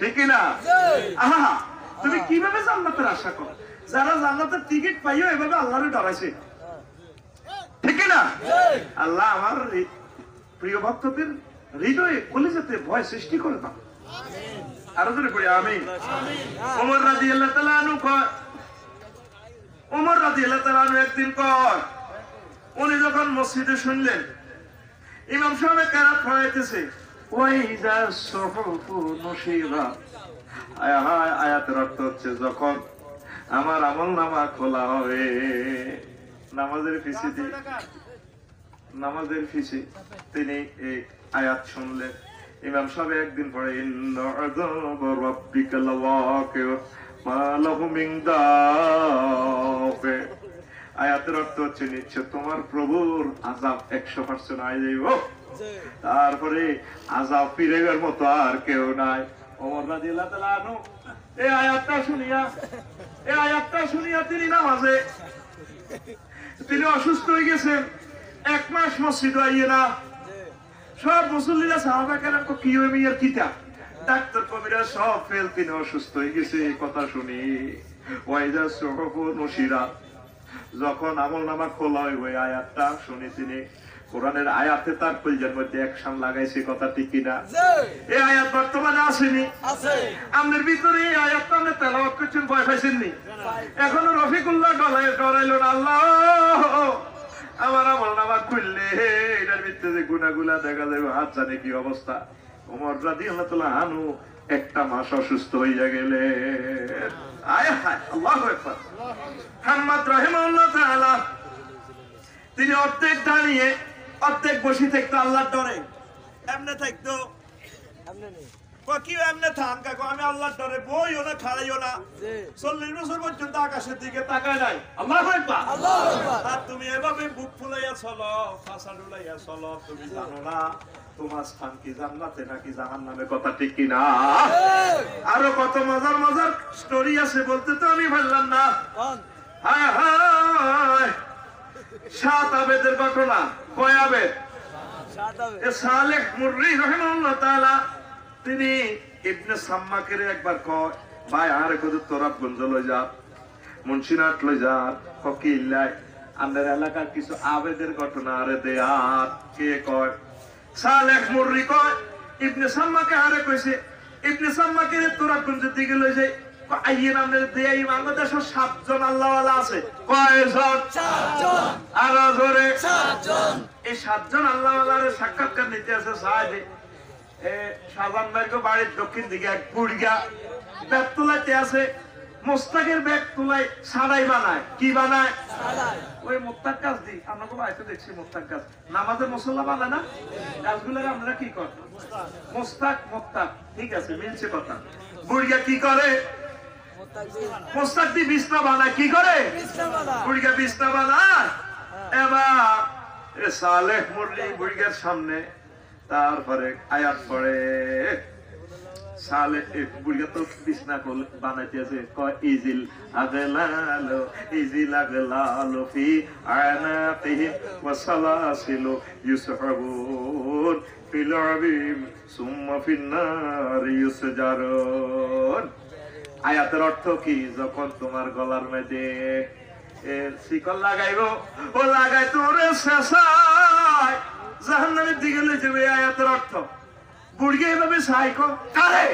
ঠিক না? আহা, তুমি কিভাবে জান্নাতের আশা করো? যারা জান্নাতের টিকিট পাইও এভাবে আল্লাহরে ডরাইছে, ঠিক না? আল্লাহ আমার প্রিয় ভক্তদের হৃদয়ে কলিজাতে ভয় সৃষ্টি করে দাও। আরো জোরে পড়ি আমিন। ওমর রাদিয়াল্লাহু তাআলা আনহু কয়, ওমর রাদিয়াল্লাহু তাআলা আনহু একদিন কয়, উনি যখন মসজিদে শুনলেন ইমাম সাহেব কেরাত পড়াইতেছে, ওয়াইজা সুহুফু নুশিরা, আয়াতের অর্থ হচ্ছে যখন আমার আমলনামা খোলা হবে। নামাজের পিছে তিনি এই আয়াত শুনলেন। ইমাম সাহেব একদিন পড়ে ইন্না আযাব রাব্বিকা লাওয়াকিউ মা লাহু মিন দাফি। আয়াতের অর্থ হচ্ছে নিশ্চয় তোমার প্রভুর আযাব 100% আই যাইব, তারপরে আযাব ফিরের মতো আর কেউ নাই। ওমর রাদিয়াল্লাহু তাআলা আনহু এই আয়াতটা শুনিয়া তিনি নামাজে, তিনি অসুস্থ হয়ে গেছেন, 1 মাস মসজিদে আইয়ে না। সব মুসল্লিরা সাহাবা কেরাম কি হইবে আর কিতা, ডাক্তার কবিরা সব ফেল, তিনি অসুস্থ হয়ে গেছে। কথা শুনি ওয়াইজা সুহুফু নুশিরা, যখন আমলনামা খোলা হইবে আয়াতটা শুনি তিনি কোরআনের আয়াতে তার কলজার মধ্যে অ্যাকশন লাগাইছে, কথা ঠিক কিনা? এই আয়াত বর্তমানে আসেনি, আমাদের ভিতরে এই আয়াতটা আমরা তেলাওয়াত করছেন, ভয় পাইছেন নি? এখনো রফিকুল্লাহ ডরাইলো না, আল্লাহ আমার আমলনামা খুললে এটার ভিতরে যে গুনাহগুলা দেখা যাবে, হাত জানে কি অবস্থা। ওমর রাদিয়াল্লাহু তাআলা আনহু 1 মাস অসুস্থ হইয়া গেলেন। আল্লাহু আকবার। হাম্মাদ রাহিমাহুল্লাহ তাআলা তিনি অর্ধেক দাঁড়িয়ে অর্ধেক বসে থাকতো আল্লাহর ডরে, এমনে থাকতো এমনে থান কাকু, আমি আল্লাহর ডরে বইও না খাড়াইও না, 40 বছর পর্যন্ত আকাশের দিকে তাকায় নাই। আল্লাহু আকবার। আর তুমি এভাবে বুক ফুলাইয়া চলো, ফাঁসা ডুলাইয়া চলো, তুমি জানো না তোমার স্থান কি জান্নাতে নাকি জাহান্নামে, কথা ঠিক কিনা? আরো কত মজার স্টোরি আছে, বলতে তো আমি পারলাম না। হায় হায়, 7 আবেদের ঘটনা। কয় আবেদ? সালেহ মুররি রাহিমাহুল্লাহ তাআলা তিনি ইবনে সাম্মাকে একবার কয়, ভাই আর কত তোরাবগঞ্জ লই যা, মুন্সিরাত লই যা, ফকিল্লাই আমাদের এলাকার কিছু আবেদের ঘটনা আরে দে। আর কে কয়? সালেহ মুররি কয় ইবনে সাম্মাকে আরে কইছে, ইবনে সাম্মাকে তোরাবগঞ্জের দিকে লই যাই। আইয়েন আমাদের দেই আমাদের 7 জন আল্লাহওয়ালা আছে। কয়জন? 7 জন। আর জোরে 7 জন। এই 7 জন আল্লাহওয়ালার সাক্ষাৎকার নিতে আছে সাহেবে। শাহজাহান ভাইয়ের বাড়ির দক্ষিণ দিকে এক বুড়িয়া ব্যাগ তোলাইতে আছে। মোস্তাকের ব্যাগ তোলাই সারাই বানায়। কি বানায়? ওই মোত্তাক গাছ দি আমরা খুব আয়তো দেখছি মোত্তাক গাছ নামাজে মুসল্লা বানায় না, গাছগুলোর আপনারা কি করেন? মোস্তাক মোত্তাক, ঠিক আছে, মিলছে কথা। বুড়িয়া কি করে? মোস্তাক দি বিছনা বানায়। কি করে? বুড়িয়া বিছনা বানায়। এবার সালেহ মুরলি বুড়িয়ার সামনে তারপরে আয়াত পড়ে। সালে বুড়িয়া তো বিছনা বানাইতে আছে। ইজিল আগলালো ইজিল আগলালো ফি আনাতিহিম ওয়া সালাসিলু ইউসহাবুন ফিল আবিম সুম্মা ফিন নারি ইউসজারুন। আয়াতের অর্থ কি? যখন তোমার গলার মধ্যে শিকল লাগাইবো, ও লাগাই তোরে শেষায় জাহান্নামের দিকে লয়ে যাবে। আয়াতের অর্থ বুড়িয়া এভাবে সাইকো কারে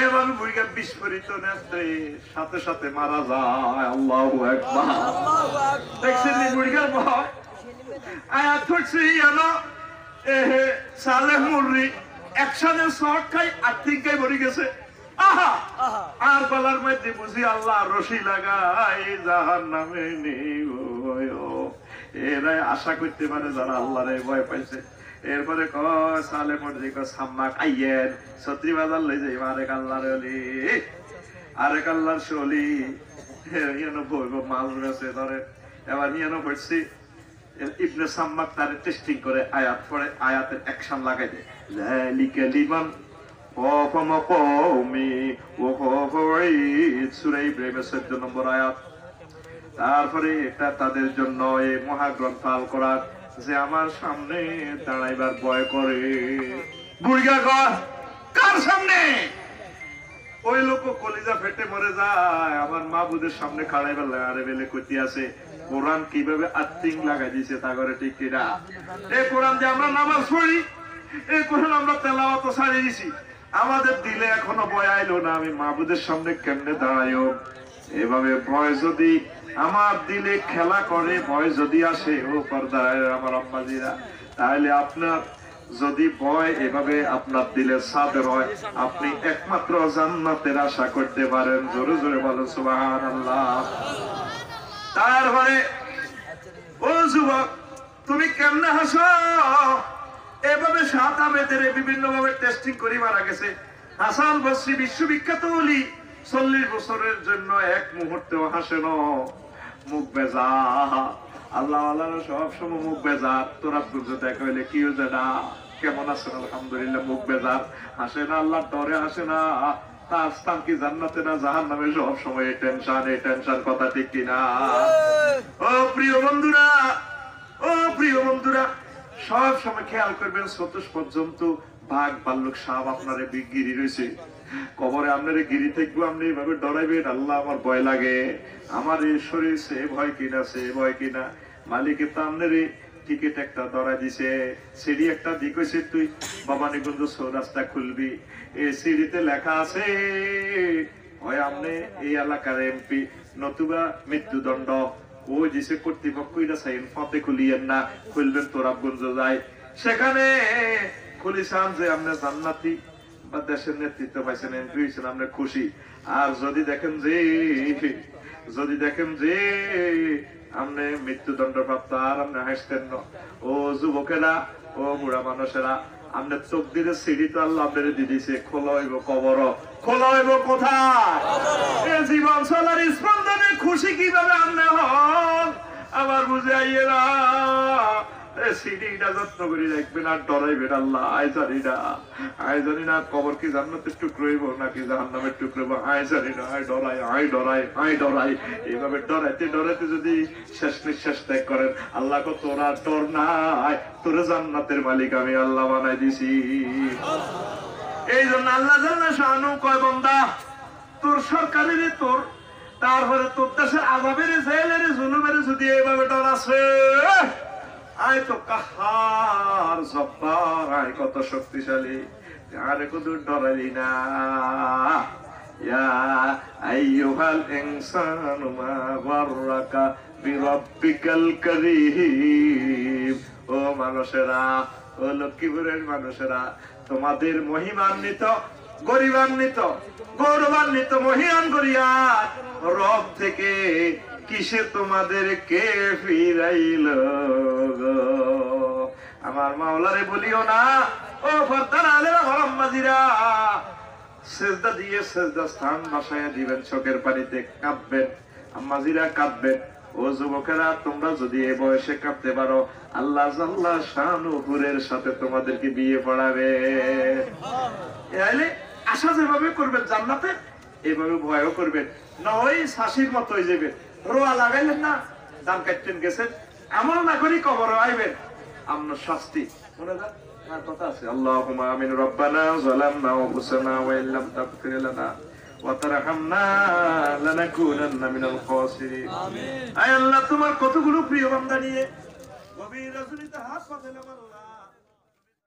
এভাবে বুড়িয়া বিস্ফোরিত নেত্রে সাথে সাথে মারা যায়। আল্লাহু আকবার। দেখছেন বুড়িয়ার ভয়। আয়াত পড়ছে জানো সালেহ মুররি একসাথে শর্ট খাই আর্থিক গায়ে ভরে গেছে। আহা আর গলার মধ্যে বুঝি আল্লাহ রশি লাগাই জাহান্নামে নিও। এরা আশা করতে পারে যারা আল্লাহরে ভয় পাইছে। এরপরে কয় সালে মর্জি সাম্মাক আইয়েন ছত্রি বাজার লই যাই আরেক আল্লাহর অলি আরেক আল্লাহর শলি ইয়ানো বইব মাল রয়েছে ধরে। এবার ইয়ানো পড়ছি ইবনে সাম্মাক তার টেস্টিং করে আয়াত পড়ে, আয়াতের অ্যাকশন লাগাই দেয়। যালিকা লিমান ওয়াফামা কওমি ওয়া খাফাইত সূরা ইব্রাহিমের 14 নম্বর আয়াত। তারপরে এটা তাদের জন্য এই মহাগ্রন্থ আল কোরআন যে আমার সামনে দাঁড়াইবার ভয় করে। বুড়িয়া কর কার সামনে? ওই লোক কলিজা ফেটে মরে যায়। আমার মাহবুদের সামনে খাড়াইবার লাগারে বেলে কইতে আছে কোরআন কিভাবে আত্মিং লাগাই দিছে তা করে, ঠিক কিনা? এই কোরআন দিয়ে আমরা নামাজ পড়ি, এই কোরআন আমরা তেলাওয়াত ছাড়িয়ে দিছি, আমাদের দিলে এখনো ভয় আইলো না। আমি মাহবুদের সামনে কেমনে দাঁড়াইও? এভাবে ভয় যদি আমার দিলে খেলা করে, ভয় যদি আসে ও পর্দায় আমার আম্মাজিরা, তাহলে আপনার যদি ভয় এভাবে আপনার দিলে সাদের হয়, আপনি একমাত্র জান্নাতের আশা করতে পারেন। জোরে জোরে বলো সুবহানাল্লাহ। তারপরে ও যুবক তুমি কেমনে হাসো? এভাবে 7 আবেদের বিভিন্ন ভাবে টেস্টিং করে মারা গেছে। হাসান বসরি বিশ্ববিখ্যাত ওলি 40 বছরের জন্য এক মুহূর্তেও হাসে না, মুখ বেজা। আল্লাহ আল্লাহ সব সময় মুখ বেজার। তোরা দুর্য দেখা হইলে কি হয়েছে না কেমন আছেন আলহামদুলিল্লাহ, মুখ বেজার, হাসে না, আল্লাহর ডরে হাসে না। তার স্থান কি জান্নাতে না জাহান্নামে? সব সময় এই টেনশন, কথা ঠিক কিনা? ও প্রিয় বন্ধুরা, ও প্রিয় বন্ধুরা, সব সময় খেয়াল করবেন চতুষ্পদ জন্তু বাঘ ভাল্লুক সাপ আপনারে গিরি রয়েছে। কবরে আপনারে গিরি থাকবো, আপনি এইভাবে ডরাইবেন আল্লাহ আমার ভয় লাগে, আমার এই শরীর সে ভয় কিনা, সে ভয় কিনা। মালিকে তো আপনারে টিকিট একটা ধরা দিছে, সিঁড়ি একটা দিক হয়েছে, তুই ভবানীগঞ্জ রাস্তা খুলবি, এই সিঁড়িতে লেখা আছে হয় আপনি এই এলাকার এমপি নতুবা মৃত্যুদণ্ড। ওই যে কর্তৃপক্ষ এটা চাইন ফতে খুলিয়েন না, খুলবেন তোরাবগঞ্জ যায়, সেখানে খুলিসান যে আপনি জান্নাতি বা দেশের নেতৃত্ব পাইছেন, এমপি হয়েছেন, আপনি খুশি। আর যদি দেখেন যে আপনি মৃত্যুদণ্ড প্রাপ্ত, আর আপনি হাসতেন না। ও যুবকেরা, ও বুড়া মানুষেরা, আপনার চোখ দিলে সিঁড়ি তো আল্লাহ আপনার দিয়ে দিছে, খোলা হইব কবর, খোলা হইব কোথায়? জীবন চলার স্পন্দনে খুশি কিভাবে আপনি হন আবার বুঝে আইয়েরা। সিঁড়িটা যত্ন করে রাখবেন আর ডরাইবেন আল্লাহ। আয় জানি না কবর কি জান্নাতের টুকরো হইব নাকি জাহান্নামের টুকরো হইব, আয় জানি না। আয় ডরাই এইভাবে ডরাইতে যদি শেষ নিঃশ্বাস ত্যাগ করেন, আল্লাহ কো তোরা ডর নাই, তোরে জান্নাতের মালিক আমি আল্লাহ বানাই দিছি। এই জন্য আল্লাহ জাল্লা শানু কয় বান্দা তোর সরকারের তোর তারপরে তোর দেশের আযাবের জেলের জুলুমের যদি এইভাবে ডর আছে, আয় তো কাহার জব্বার, আয় কত শক্তিশালী, আরে কত ডরাইলি না। ইয়া আইয়ুহাল ইনসানু মা গাররাকা বিরাব্বিকাল কারীম। ও মানুষেরা, ও লক্ষ্মীপুরের মানুষেরা, তোমাদের মহিমান্বিত, গরিবান্বিত, গৌরবান্বিত, মহিয়ান করিয়া রব থেকে কিসে তোমাদেরকে ফিরাইল গো? আমার মাওলারে বলিও না। ও ফরদান আলেরা, মাজিরা, সেজদা দিয়ে সেজদা স্থান বাসায় দিবেন, চোখের পানিতে কাঁদবেন, আম্মাজিরা কাঁদবেন। ও যুবকেরা, তোমরা যদি এ বয়সে কাঁদতে পারো, আল্লাহ জাল্লা শানুহুরের সাথে তোমাদেরকে বিয়ে পড়াবে। আশা যেভাবে করবেন জান্নাতে, এভাবে ভয়ও করবেন না। ওই শাসির মতো হয়ে যাবে, রোয়া লাগাইলেন না, দান কাটতেন গেছেন, এমন না করি কবর আইবেন, আপনার শাস্তি মনে রাখ। কথা আছে, আল্লাহুম্মা আমিন। রব্বানা যালামনা আনফুসানা ওয়া ইল্লাম তাগফির লানা ওয়া তারহামনা লানাকুনান্না মিনাল খাসিরিন। আয় আল্লাহ, তোমার কতগুলো প্রিয় বান্দা নিয়ে গভীর রজনীতে হাত পাতলাম আল্লাহ।